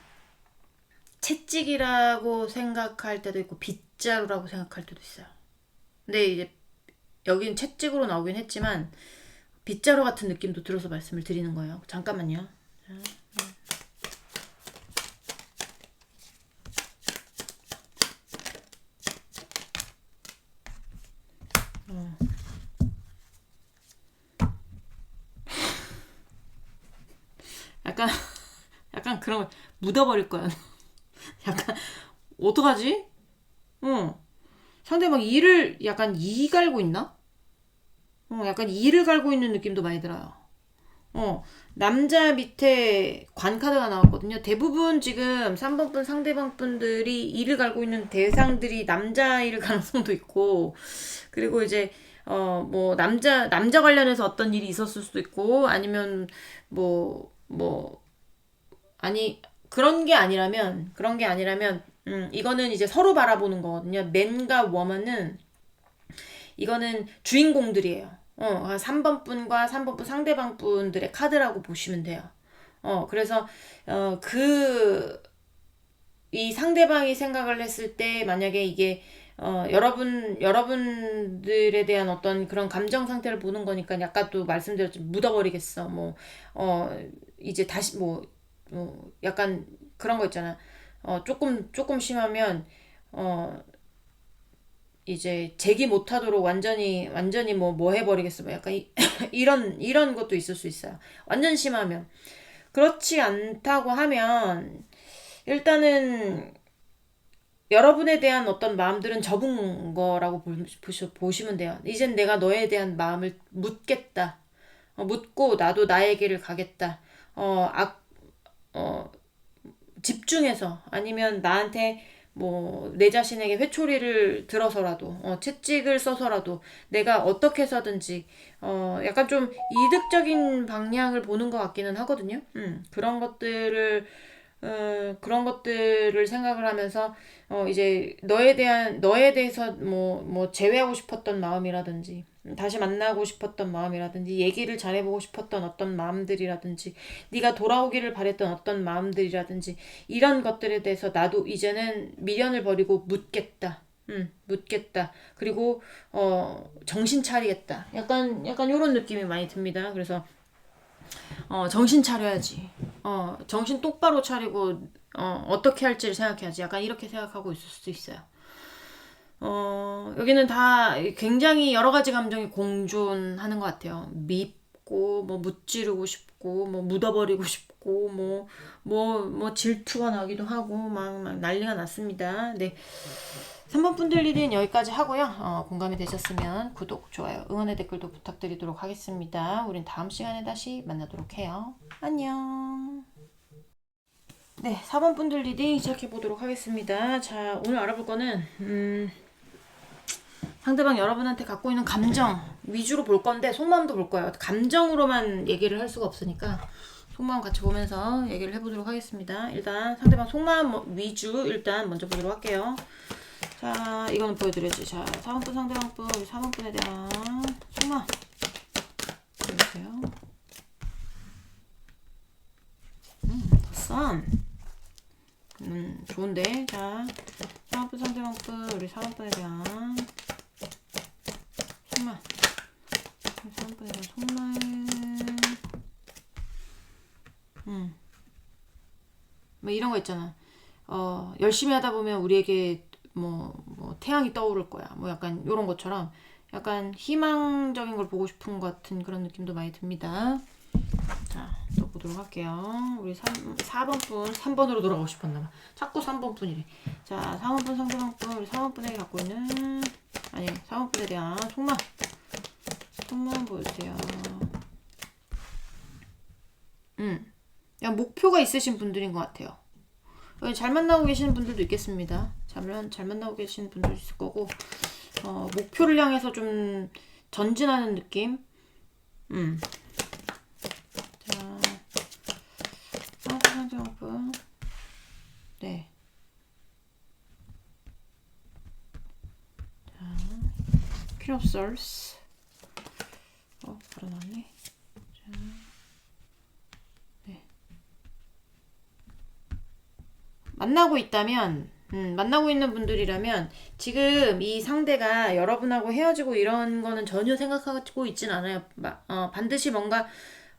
채찍이라고 생각할 때도 있고 빗자루라고 생각할 때도 있어요. 근데 이제 여기는 채찍으로 나오긴 했지만 빗자루 같은 느낌도 들어서 말씀을 드리는 거예요. 잠깐만요. 약간 약간 그런 거 묻어버릴 거야. 약간 어떡하지? 상대방 이를 약간 이 갈고 있나? 약간 이를 갈고 있는 느낌도 많이 들어요. 남자 밑에 관 카드가 나왔거든요. 대부분 지금 3번 분 상대방 분들이 이를 갈고 있는 대상들이 남자일 가능성도 있고, 그리고 이제, 뭐, 남자 관련해서 어떤 일이 있었을 수도 있고, 아니면, 뭐, 아니, 이거는 이제 서로 바라보는 거거든요. 맨과 워먼은 이거는 주인공들이에요. 3번 분과 3번 분 상대방 분들의 카드라고 보시면 돼요. 그래서, 그, 이 상대방이 생각을 했을 때 만약에 이게 여러분들에 대한 어떤 그런 감정 상태를 보는 거니까 약간 또 말씀드렸지만 묻어버리겠어. 뭐, 이제 다시 약간 그런 거 있잖아. 조금 심하면, 이제 제기 못하도록 완전히 뭐 해버리겠어. 뭐 약간 이런 것도 있을 수 있어요. 완전 심하면. 그렇지 않다고 하면, 일단은 여러분에 대한 어떤 마음들은 접은 거라고 보시면 돼요. 이젠 내가 너에 대한 마음을 묻겠다. 묻고 나도 나의 길을 가겠다. 어, 악, 어, 집중해서 아니면 나한테 뭐 내 자신에게 회초리를 들어서라도 채찍을 써서라도 내가 어떻게 해서든지 약간 좀 이득적인 방향을 보는 것 같기는 하거든요. 그런 것들을 생각을 하면서 이제 너에 대해서 뭐 제외하고 싶었던 마음이라든지 다시 만나고 싶었던 마음이라든지 얘기를 잘해보고 싶었던 어떤 마음들이라든지 네가 돌아오기를 바랬던 어떤 마음들이라든지 이런 것들에 대해서 나도 이제는 미련을 버리고 묻겠다. 묻겠다. 그리고 정신 차리겠다. 약간 요런 느낌이 많이 듭니다. 그래서 정신 차려야지. 정신 똑바로 차리고 어떻게 할지를 생각해야지. 약간 이렇게 생각하고 있을 수도 있어요. 여기는 다 굉장히 여러 가지 감정이 공존하는 것 같아요. 밉고, 뭐, 무찌르고 싶고, 뭐, 묻어버리고 싶고, 뭐, 질투가 나기도 하고, 막 난리가 났습니다. 네. 3번 분들 리딩 여기까지 하고요. 공감이 되셨으면 구독, 좋아요, 응원의 댓글도 부탁드리도록 하겠습니다. 우린 다음 시간에 다시 만나도록 해요. 안녕. 네, 4번 분들 리딩 시작해 보도록 하겠습니다. 자, 오늘 알아볼 거는 상대방 여러분한테 갖고 있는 감정 위주로 볼 건데 속마음도 볼 거예요. 감정으로만 얘기를 할 수가 없으니까 속마음 같이 보면서 얘기를 해보도록 하겠습니다. 일단 상대방 속마음 위주 일단 먼저 보도록 할게요. 자, 이거는 보여드려야지. 자, 4번분 상대방분, 4번분에 대한 속마음 보여주세요. 썸. 좋은데. 자, 4번분 상대방분, 우리 4번분에 대한 속마음. 4번분에 대한 속마음. 뭐 이런 거 있잖아. 열심히 하다 보면 우리에게 뭐 태양이 떠오를 거야. 뭐 약간 요런 것처럼 약간 희망적인 걸 보고 싶은 것 같은 그런 느낌도 많이 듭니다. 자, 또 보도록 할게요. 우리 4번분, 3번으로 돌아가고 싶었나봐. 자꾸 3번분이래. 자, 4번분 상대방분, 우리 4번분에게 갖고 있는, 아니, 4번분에 대한 속마음 보여주세요. 그냥 목표가 있으신 분들인 것 같아요. 잘 만나고 계시는 분들도 있겠습니다. 잘 만나고 계시는 분들도 있을 거고, 목표를 향해서 좀 전진하는 느낌. 자, 상대방분. 네. 자, 퀸 오브 솔스. 바로 나왔네. 자, 네. 만나고 있는 분들이라면 지금 이 상대가 여러분하고 헤어지고 이런 거는 전혀 생각하고 있진 않아요. 반드시 뭔가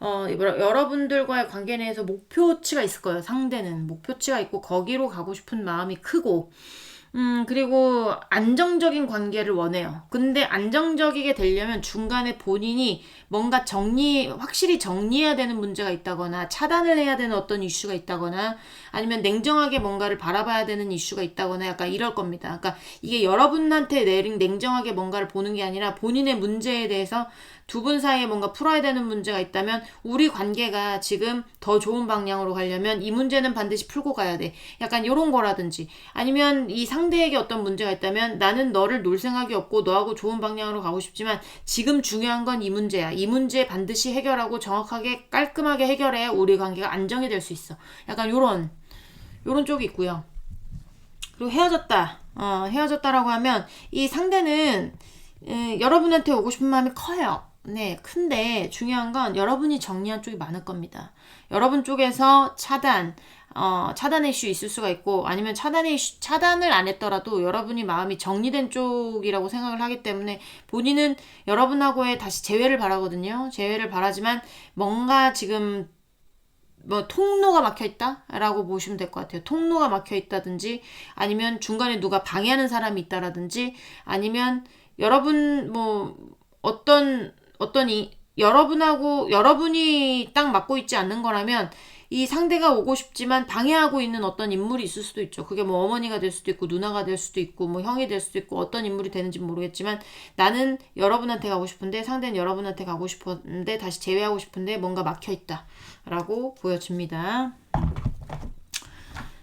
여러분들과의 관계 내에서 목표치가 있을 거예요. 상대는 목표치가 있고 거기로 가고 싶은 마음이 크고 그리고 안정적인 관계를 원해요. 근데 안정적이게 되려면 중간에 본인이 뭔가 확실히 정리해야 되는 문제가 있다거나 차단을 해야 되는 어떤 이슈가 있다거나 아니면 냉정하게 뭔가를 바라봐야 되는 이슈가 있다거나 약간 이럴 겁니다. 그러니까 이게 여러분한테 냉정하게 뭔가를 보는 게 아니라 본인의 문제에 대해서 두 분 사이에 뭔가 풀어야 되는 문제가 있다면 우리 관계가 지금 더 좋은 방향으로 가려면 이 문제는 반드시 풀고 가야 돼. 약간 이런 거라든지 아니면 이 상대에게 어떤 문제가 있다면 나는 너를 놀 생각이 없고 너하고 좋은 방향으로 가고 싶지만 지금 중요한 건 이 문제야. 이 문제 반드시 해결하고 정확하게 깔끔하게 해결해야 우리 관계가 안정이 될 수 있어. 약간 요런 쪽이 있고요. 그리고 헤어졌다라고 하면 이 상대는 여러분한테 오고 싶은 마음이 커요. 네, 큰데 중요한 건 여러분이 정리한 쪽이 많을 겁니다. 여러분 쪽에서 차단, 차단의 이슈 있을 수가 있고, 아니면 차단을 안 했더라도 여러분이 마음이 정리된 쪽이라고 생각을 하기 때문에 본인은 여러분하고의 다시 재회를 바라거든요. 재회를 바라지만 뭔가 지금 뭐 통로가 막혀 있다라고 보시면 될 것 같아요. 통로가 막혀 있다든지, 아니면 중간에 누가 방해하는 사람이 있다라든지, 아니면 여러분 뭐 여러분이 딱 맡고 있지 않는 거라면 이 상대가 오고 싶지만 방해하고 있는 어떤 인물이 있을 수도 있죠. 그게 뭐 어머니가 될 수도 있고, 누나가 될 수도 있고, 뭐 형이 될 수도 있고, 어떤 인물이 되는지 모르겠지만 나는 여러분한테 가고 싶은데, 상대는 여러분한테 가고 싶은데, 다시 제외하고 싶은데 뭔가 막혀 있다 라고 보여집니다.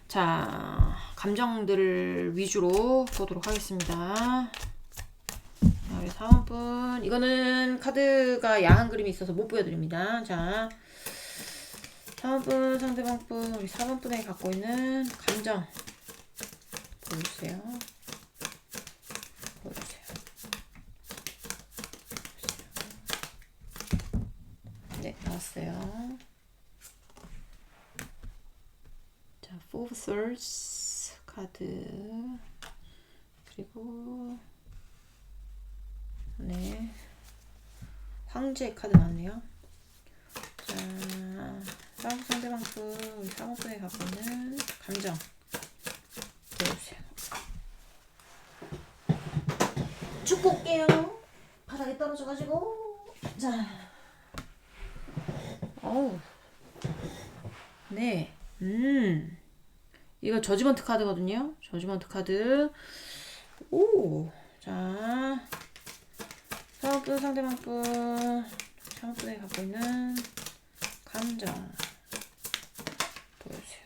자, 감정들을 위주로 보도록 하겠습니다. 우리 4번분, 이거는 카드가 야한 그림이 있어서 못 보여드립니다. 자, 4번분, 상대방분, 우리 4번분에 갖고 있는 감정 보여주세요. 네, 나왔어요. 자, Four of Swords 카드, 그리고 네, 황제 카드 나왔네요. 자, 상대방분, 우리 4번분에 갖고 있는 감정 보여주세요. 죽고 올게요. 바닥에 떨어져가지고. 자, 어우, 네, 이거 저지먼트 카드거든요. 저지먼트 카드. 오, 자, 상대방분, 4번분에 갖고 있는 감정 보여주세요.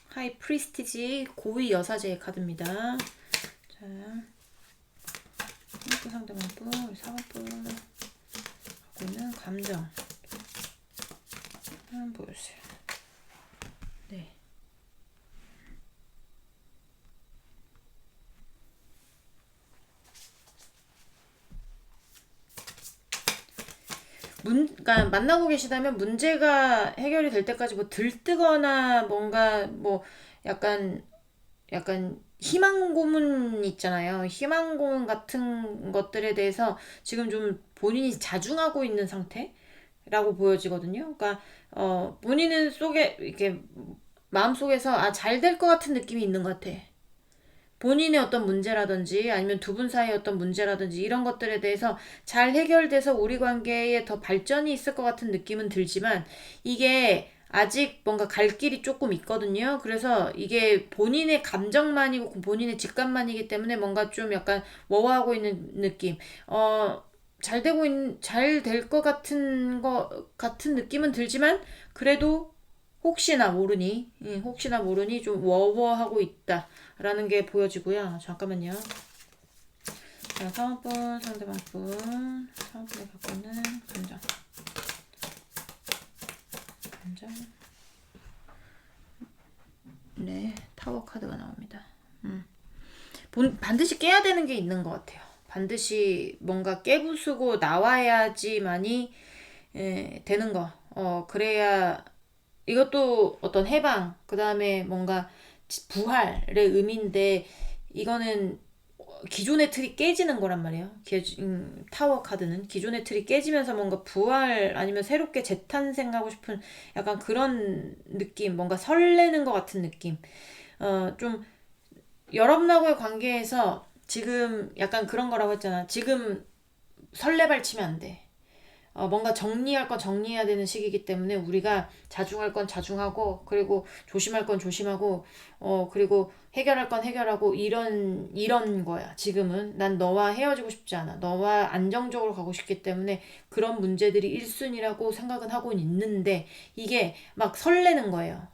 하이 프리스티지 고위 여사제의 카드입니다. 자, 상대방분, 4번분 갖고 있는 감정 한번 보여주세요. 네. 그러니까 만나고 계시다면 문제가 해결이 될 때까지 뭐 들뜨거나 뭔가 뭐 약간 희망 고문 있잖아요. 희망 고문 같은 것들에 대해서 지금 좀 본인이 자중하고 있는 상태라고 보여지거든요. 그러니까 본인은 속에 이렇게 마음 속에서 잘 될 것 같은 느낌이 있는 것 같아. 본인의 어떤 문제라든지 아니면 두 분 사이의 어떤 문제라든지 이런 것들에 대해서 잘 해결돼서 우리 관계에 더 발전이 있을 것 같은 느낌은 들지만 이게 아직 뭔가 갈 길이 조금 있거든요. 그래서 이게 본인의 감정만이고 본인의 직감만이기 때문에 뭔가 좀 약간 워워하고 있는 느낌. 잘 될 것 같은 느낌은 들지만 그래도 혹시나 모르니 좀 워워하고 있다라는 게 보여지고요. 잠깐만요. 자, 상대방분, 상대방분에 갖고 있는 감정. 네, 타워 카드가 나옵니다. 반드시 깨야 되는 게 있는 것 같아요. 반드시 뭔가 깨부수고 나와야지만이 되는 거. 그래야 이것도 어떤 해방, 그 다음에 뭔가 부활의 의미인데 이거는 기존의 틀이 깨지는 거란 말이에요. 타워 카드는 기존의 틀이 깨지면서 뭔가 부활 아니면 새롭게 재탄생하고 싶은 약간 그런 느낌, 뭔가 설레는 것 같은 느낌. 좀 여러분하고의 관계에서 지금 약간 그런 거라고 했잖아. 지금 설레발치면 안 돼. 뭔가 정리할 건 정리해야 되는 시기이기 때문에 우리가 자중할 건 자중하고, 그리고 조심할 건 조심하고, 그리고 해결할 건 해결하고, 이런 거야. 지금은 난 너와 헤어지고 싶지 않아. 너와 안정적으로 가고 싶기 때문에 그런 문제들이 1순위라고 생각은 하고 있는데 이게 막 설레는 거예요.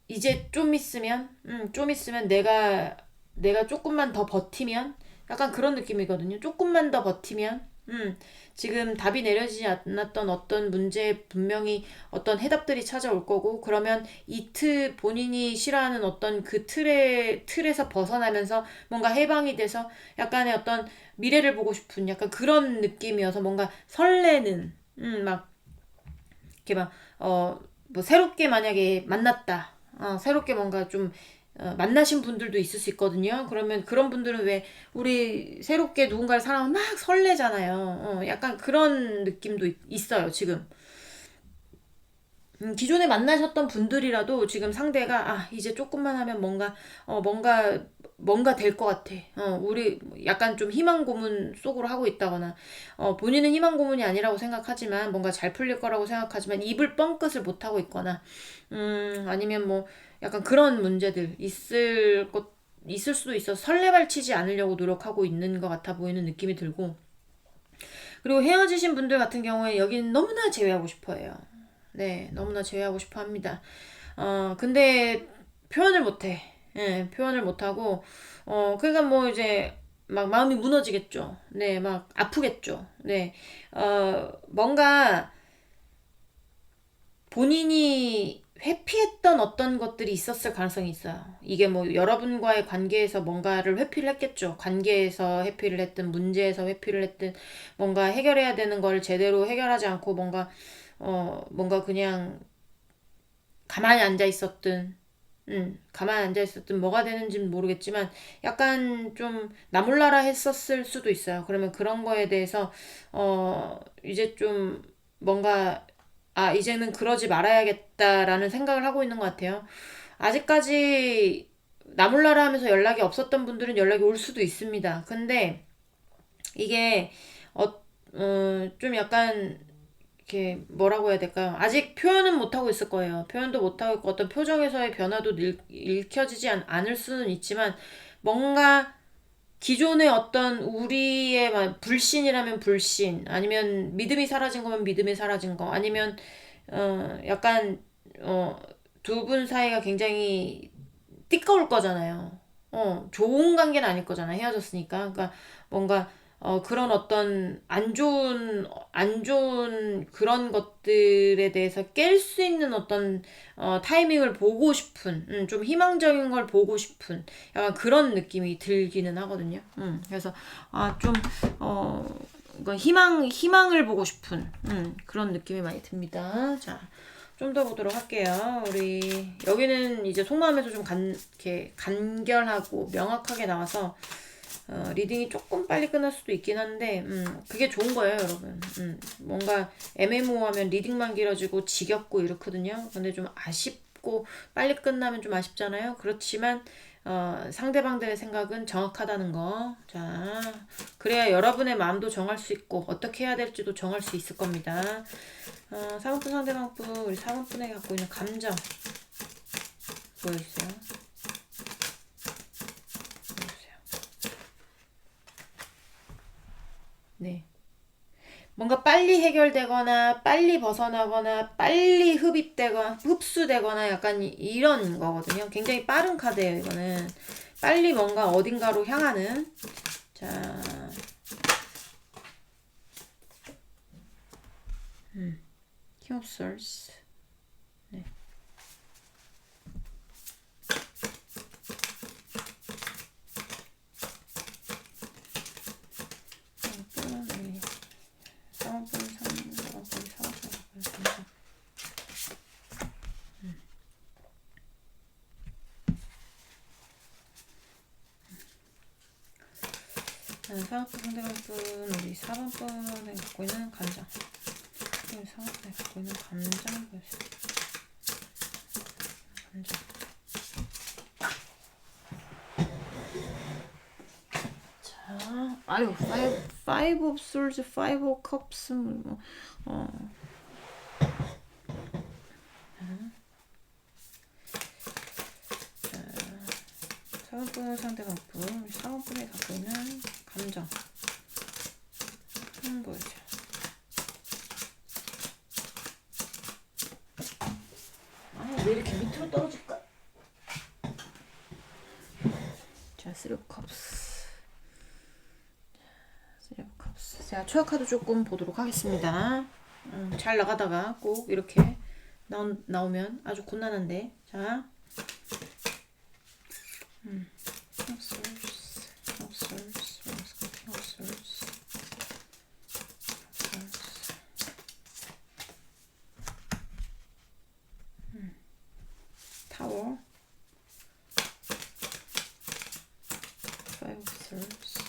이제 좀 있으면 내가 조금만 더 버티면, 약간 그런 느낌이거든요. 조금만 더 버티면 지금 답이 내려지지 않았던 어떤 문제에 분명히 어떤 해답들이 찾아올 거고, 그러면 본인이 싫어하는 어떤 그 틀에서 벗어나면서 뭔가 해방이 돼서 약간의 어떤 미래를 보고 싶은 약간 그런 느낌이어서 뭔가 설레는, 막, 이렇게 막, 뭐, 새롭게 만약에 만났다. 새롭게 뭔가 좀, 만나신 분들도 있을 수 있거든요. 그러면 그런 분들은 왜 우리 새롭게 누군가를 사랑하면 막 설레잖아요. 약간 그런 느낌도 있어요, 지금. 기존에 만나셨던 분들이라도 지금 상대가 이제 조금만 하면 뭔가 될 것 같아. 우리 약간 좀 희망 고문 속으로 하고 있다거나, 본인은 희망 고문이 아니라고 생각하지만 뭔가 잘 풀릴 거라고 생각하지만 입을 뻥끗을 못 하고 있거나, 아니면 뭐 약간 그런 문제들 있을 수도 있어. 설레발치지 않으려고 노력하고 있는 것 같아 보이는 느낌이 들고, 그리고 헤어지신 분들 같은 경우에 여기는 너무나 제외하고 싶어 해요. 네, 너무나 제외하고 싶어 합니다. 근데 표현을 못해. 예, 표현을 못하고, 그러니까 뭐 이제 막 마음이 무너지겠죠. 네, 막 아프겠죠. 네, 뭔가 본인이 회피했던 어떤 것들이 있었을 가능성이 있어요. 이게 뭐 여러분과의 관계에서 뭔가를 회피를 했겠죠. 관계에서 회피를 했든 문제에서 회피를 했든 뭔가 해결해야 되는 걸 제대로 해결하지 않고 뭔가 그냥 가만히 앉아 있었든, 가만히 앉아 있었든 뭐가 되는지는 모르겠지만 약간 좀 나몰라라 했었을 수도 있어요. 그러면 그런 거에 대해서 이제 좀 뭔가 이제는 그러지 말아야겠다라는 생각을 하고 있는 것 같아요. 아직까지 나몰라라 하면서 연락이 없었던 분들은 연락이 올 수도 있습니다. 근데 이게 좀 약간 이렇게 뭐라고 해야 될까요? 아직 표현은 못하고 있을 거예요. 표현도 못하고 있고 어떤 표정에서의 변화도 읽혀지지 않을 수는 있지만 뭔가 기존의 어떤 우리의 불신이라면 불신, 아니면 믿음이 사라진 거면 믿음이 사라진 거, 아니면 약간 두 분 사이가 굉장히 띠꺼울 거잖아요. 좋은 관계는 아닐 거잖아. 헤어졌으니까. 그러니까 뭔가 그런 어떤 안 좋은 그런 것들에 대해서 깰 수 있는 어떤 타이밍을 보고 싶은, 좀 희망적인 걸 보고 싶은 약간 그런 느낌이 들기는 하거든요. 그래서 좀 이건 희망을 보고 싶은 그런 느낌이 많이 듭니다. 자, 좀 더 보도록 할게요. 우리 여기는 이제 속마음에서 좀 이렇게 간결하고 명확하게 나와서 리딩이 조금 빨리 끝날 수도 있긴 한데 그게 좋은 거예요, 여러분. 뭔가 애매모호하면 리딩만 길어지고 지겹고 이렇거든요. 근데 좀 아쉽고 빨리 끝나면 좀 아쉽잖아요. 그렇지만 상대방들의 생각은 정확하다는 거. 자, 그래야 여러분의 마음도 정할 수 있고 어떻게 해야 될지도 정할 수 있을 겁니다. 4번분 상대방분, 우리 4번분에게 갖고 있는 감정 보여주세요. 네. 뭔가 빨리 해결되거나 빨리 벗어나거나 빨리 흡수되거나 약간 이런 거거든요. 굉장히 빠른 카드예요, 이거는. 빨리 뭔가 어딘가로 향하는. 자, King of Swords. 네. 상대방분, 우리 4번분에 갖고 있는 감정. 우리 4번분에 갖고 있는 감정 보여주세요. 감정. 자, 아유, five of swords, five of cups, 사원분 상대방분, 사원분이 갖고 있는 감정 보여줘요. 왜 이렇게 밑으로 떨어질까? 자, Three of Cups. Three of Cups. 자, 초약 카드 조금 보도록 하겠습니다. 잘 나가다가 꼭 이렇게 나오면 아주 곤란한데. 자, 타워, five of swords,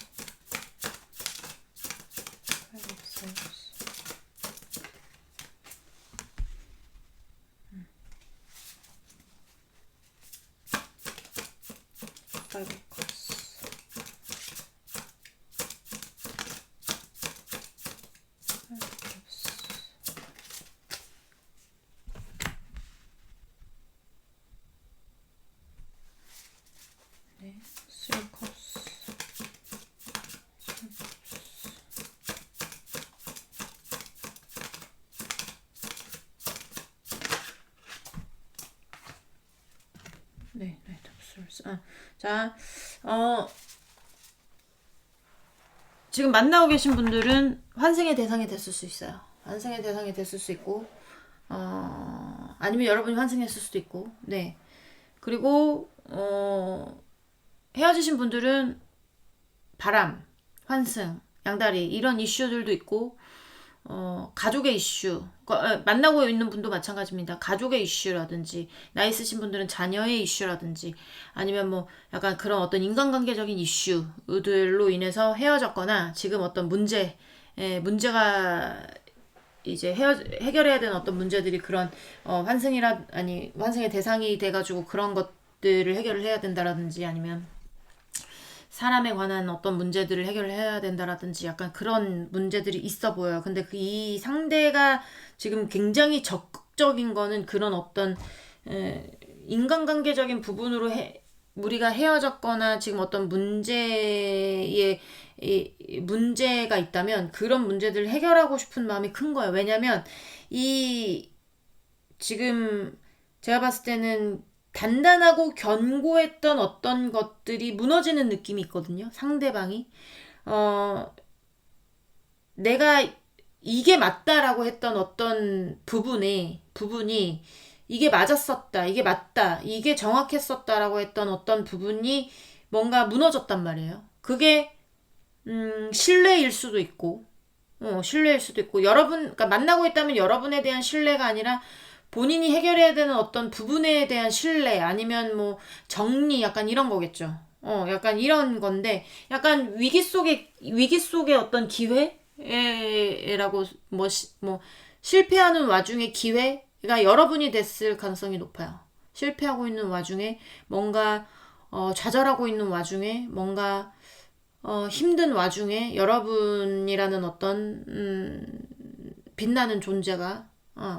five of swords, five of cups. 네, three cups. 네, 네, 탑솔스. 자, 지금 만나고 계신 분들은 환생의 대상이 됐을 수 있어요. 환생의 대상이 됐을 수 있고, 아니면 여러분이 환생했을 수도 있고, 네. 그리고, 헤어지신 분들은 바람, 환승, 양다리, 이런 이슈들도 있고, 가족의 이슈, 만나고 있는 분도 마찬가지입니다. 가족의 이슈라든지, 나이 있으신 분들은 자녀의 이슈라든지, 아니면 뭐 약간 그런 어떤 인간관계적인 이슈들로 인해서 헤어졌거나, 지금 어떤 문제가 이제 해결해야 되는 어떤 문제들이 그런, 환승의 대상이 돼가지고 그런 것들을 해결을 해야 된다라든지, 아니면 사람에 관한 어떤 문제들을 해결해야 된다라든지 약간 그런 문제들이 있어 보여요. 근데 이 상대가 지금 굉장히 적극적인 거는 그런 어떤 인간관계적인 부분으로 우리가 헤어졌거나 지금 어떤 문제가 있다면 그런 문제들을 해결하고 싶은 마음이 큰 거예요. 왜냐면 지금 제가 봤을 때는 단단하고 견고했던 어떤 것들이 무너지는 느낌이 있거든요. 상대방이 내가 이게 맞다라고 했던 어떤 부분이 이게 맞았었다, 이게 맞다, 이게 정확했었다라고 했던 어떤 부분이 뭔가 무너졌단 말이에요. 그게 신뢰일 수도 있고, 그러니까 만나고 있다면 여러분에 대한 신뢰가 아니라 본인이 해결해야 되는 어떤 부분에 대한 신뢰, 아니면 뭐 정리, 약간 이런 거겠죠. 약간 이런 건데, 약간 위기 속의 어떤 기회라고, 실패하는 와중에 기회가 여러분이 됐을 가능성이 높아요. 실패하고 있는 와중에, 뭔가, 좌절하고 있는 와중에, 뭔가, 힘든 와중에 여러분이라는 어떤, 빛나는 존재가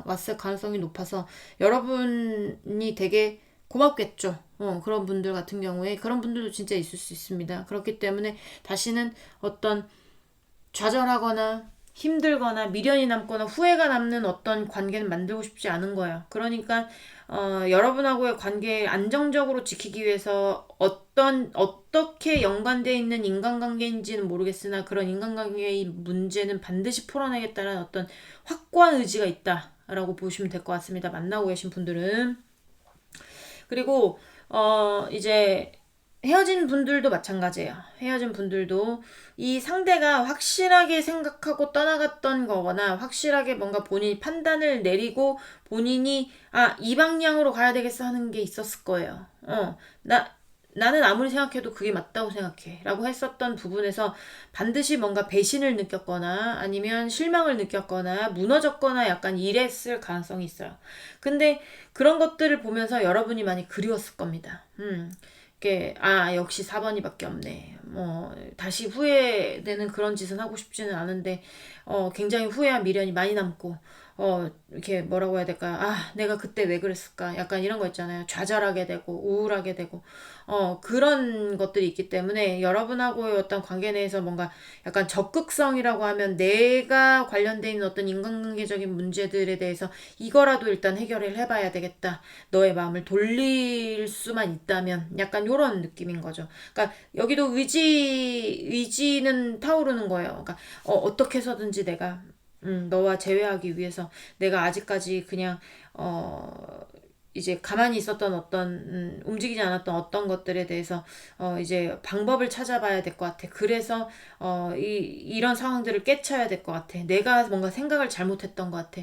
왔을 가능성이 높아서 여러분이 되게 고맙겠죠. 그런 분들 같은 경우에 그런 분들도 진짜 있을 수 있습니다. 그렇기 때문에 다시는 어떤 좌절하거나 힘들거나 미련이 남거나 후회가 남는 어떤 관계는 만들고 싶지 않은 거예요. 그러니까 여러분하고의 관계 안정적으로 지키기 위해서 어떻게 연관되어 있는 인간관계인지는 모르겠으나 그런 인간관계의 문제는 반드시 풀어내겠다는 어떤 확고한 의지가 있다라고 보시면 될 것 같습니다. 만나고 계신 분들은. 그리고 이제 헤어진 분들도 마찬가지예요. 헤어진 분들도 이 상대가 확실하게 생각하고 떠나갔던 거거나 확실하게 뭔가 본인이 판단을 내리고 본인이 이 방향으로 가야 되겠어 하는 게 있었을 거예요. 나는 아무리 생각해도 그게 맞다고 생각해 라고 했었던 부분에서 반드시 뭔가 배신을 느꼈거나 아니면 실망을 느꼈거나 무너졌거나 약간 이랬을 가능성이 있어요. 근데 그런 것들을 보면서 여러분이 많이 그리웠을 겁니다. 역시 4번이밖에 없네. 다시 후회되는 그런 짓은 하고 싶지는 않은데, 굉장히 후회와 미련이 많이 남고, 이렇게 뭐라고 해야 될까? 아, 내가 그때 왜 그랬을까? 약간 이런 거 있잖아요. 좌절하게 되고, 우울하게 되고, 그런 것들이 있기 때문에 여러분하고의 어떤 관계 내에서 뭔가 약간 적극성이라고 하면 내가 관련돼 있는 어떤 인간관계적인 문제들에 대해서 이거라도 일단 해결을 해봐야 되겠다. 너의 마음을 돌릴 수만 있다면 약간 요런 느낌인 거죠. 그러니까 여기도 의지는 타오르는 거예요. 그러니까 어떻게 해서든지 내가 너와 재회하기 위해서 내가 아직까지 그냥 이제 가만히 있었던 어떤 움직이지 않았던 어떤 것들에 대해서 이제 방법을 찾아봐야 될 것 같아. 그래서 이런 상황들을 깨쳐야 될 것 같아. 내가 뭔가 생각을 잘못했던 것 같아.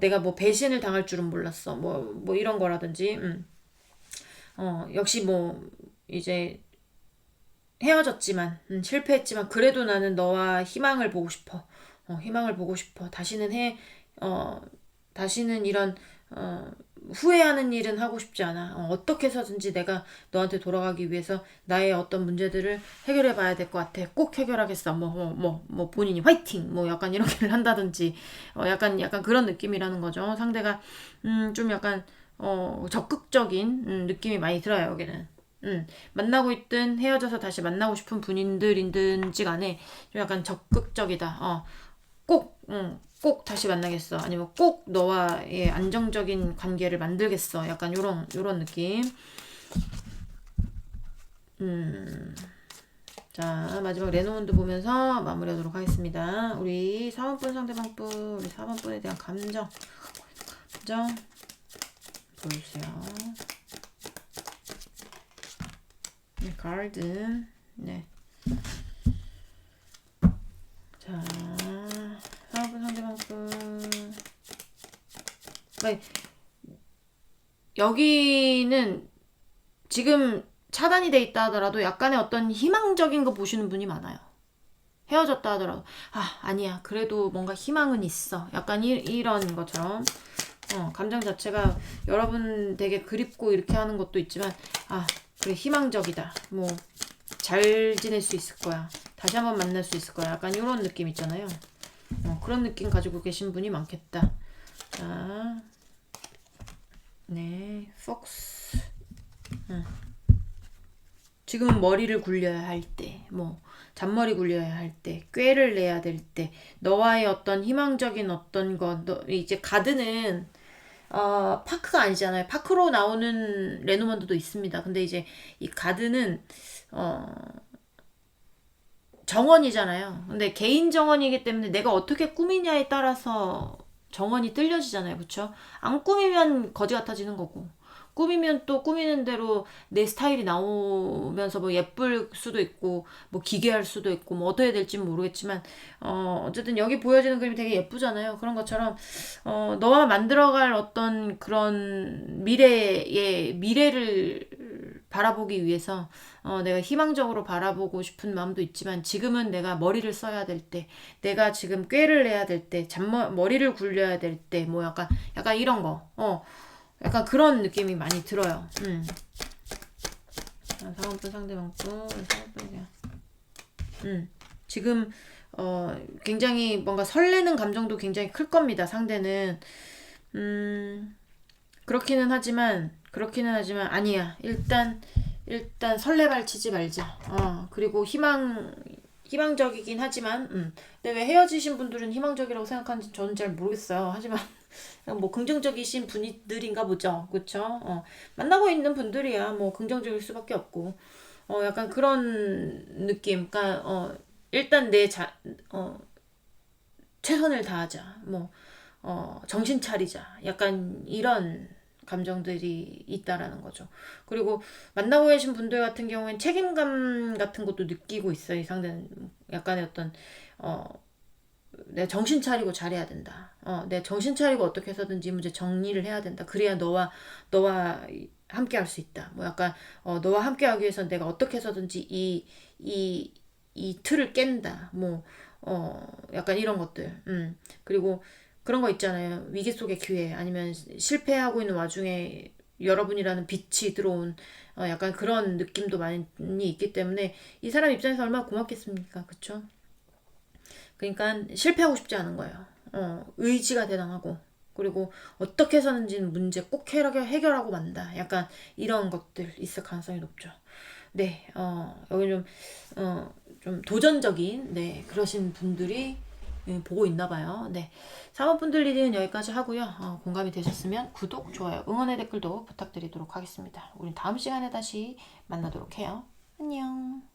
내가 뭐 배신을 당할 줄은 몰랐어. 뭐 이런 거라든지. 역시 뭐 이제 헤어졌지만 실패했지만 그래도 나는 너와 희망을 보고 싶어. 희망을 보고 싶어. 어, 다시는 이런 후회하는 일은 하고 싶지 않아. 어떻게 해서든지 내가 너한테 돌아가기 위해서 나의 어떤 문제들을 해결해 봐야 될 것 같아. 꼭 해결하겠어. 뭐 본인이 화이팅! 뭐 약간 이렇게를 한다든지, 약간 그런 느낌이라는 거죠. 상대가, 좀 약간, 적극적인, 느낌이 많이 들어요, 여기는. 만나고 있든 헤어져서 다시 만나고 싶은 분들이든지 간에 좀 약간 적극적이다. 꼭 다시 만나겠어. 아니면 꼭 너와의 안정적인 관계를 만들겠어. 약간 요런 느낌. 자, 마지막 레노몬드 보면서 마무리하도록 하겠습니다. 우리 4번분 상대방분, 우리 4번분에 대한 감정 보여주세요. 네, 가든. 네. 자, 4번분 상대방분. 네, 여기는 지금 차단이 돼 있다 하더라도 약간의 어떤 희망적인 거 보시는 분이 많아요. 헤어졌다 하더라도 아니야 그래도 뭔가 희망은 있어. 약간 이런 것처럼 감정 자체가 여러분 되게 그립고 이렇게 하는 것도 있지만 그래 희망적이다. 뭐 잘 지낼 수 있을 거야. 다시 한번 만날 수 있을 거야. 약간 이런 느낌 있잖아요. 그런 느낌 가지고 계신 분이 많겠다. 자, 네, 폭스. 지금은 머리를 굴려야 할 때, 뭐 잔머리 굴려야 할 때, 꾀를 내야 될 때, 너와의 어떤 희망적인 어떤 것, 이제 가드는 파크가 아니잖아요. 파크로 나오는 레노먼드도 있습니다. 근데 이제 이 가드는 어 정원이잖아요. 근데 개인 정원이기 때문에 내가 어떻게 꾸미냐에 따라서 정원이 뜰려지잖아요. 그쵸? 안 꾸미면 거지 같아지는 거고. 꾸미면 또 꾸미는 대로 내 스타일이 나오면서 뭐 예쁠 수도 있고 뭐 기괴할 수도 있고 뭐 어떻게 될지는 모르겠지만 어쨌든 여기 보여지는 그림이 되게 예쁘잖아요. 그런 것처럼 너와 만들어갈 어떤 그런 미래를 바라보기 위해서 내가 희망적으로 바라보고 싶은 마음도 있지만 지금은 내가 머리를 써야 될 때, 내가 지금 꾀를 내야 될 때, 머리를 굴려야 될 때, 뭐 약간 이런 거, 약간 그런 느낌이 많이 들어요. 상황분 상대방분, 상황분이야. 지금 굉장히 뭔가 설레는 감정도 굉장히 클 겁니다. 상대는 그렇기는 하지만 아니야. 일단 설레발 치지 말자. 그리고 희망적이긴 하지만, 근데 왜 헤어지신 분들은 희망적이라고 생각하는지 저는 잘 모르겠어요. 하지만, 뭐, 긍정적이신 분들인가 보죠. 그쵸? 만나고 있는 분들이야. 뭐, 긍정적일 수밖에 없고. 약간 그런 느낌. 그러니까, 일단 최선을 다하자. 뭐, 정신 차리자. 약간 이런 감정들이 있다라는 거죠. 그리고 만나고 계신 분들 같은 경우엔 책임감 같은 것도 느끼고 있어요. 이 상대는 약간의 어떤 어, 내 정신 차리고 잘해야 된다. 내 정신 차리고 어떻게 해서든지 이 문제 정리를 해야 된다. 그래야 너와 함께 할 수 있다. 뭐 약간 너와 함께 하기 위해서 내가 어떻게 해서든지 이 틀을 깬다. 뭐 약간 이런 것들. 그리고 그런 거 있잖아요. 위기 속의 기회 아니면 실패하고 있는 와중에 여러분이라는 빛이 들어온 약간 그런 느낌도 많이 있기 때문에 이 사람 입장에서 얼마나 고맙겠습니까? 그쵸? 그러니까 실패하고 싶지 않은 거예요. 의지가 대단하고, 그리고 어떻게 해서는지는 문제 꼭 해결하고 만다. 약간 이런 것들 있을 가능성이 높죠. 네, 여기 좀 도전적인, 네, 그러신 분들이 보고 있나 봐요. 네. 4번 분들 리딩은 여기까지 하고요. 공감이 되셨으면 구독, 좋아요, 응원의 댓글도 부탁드리도록 하겠습니다. 우린 다음 시간에 다시 만나도록 해요. 안녕.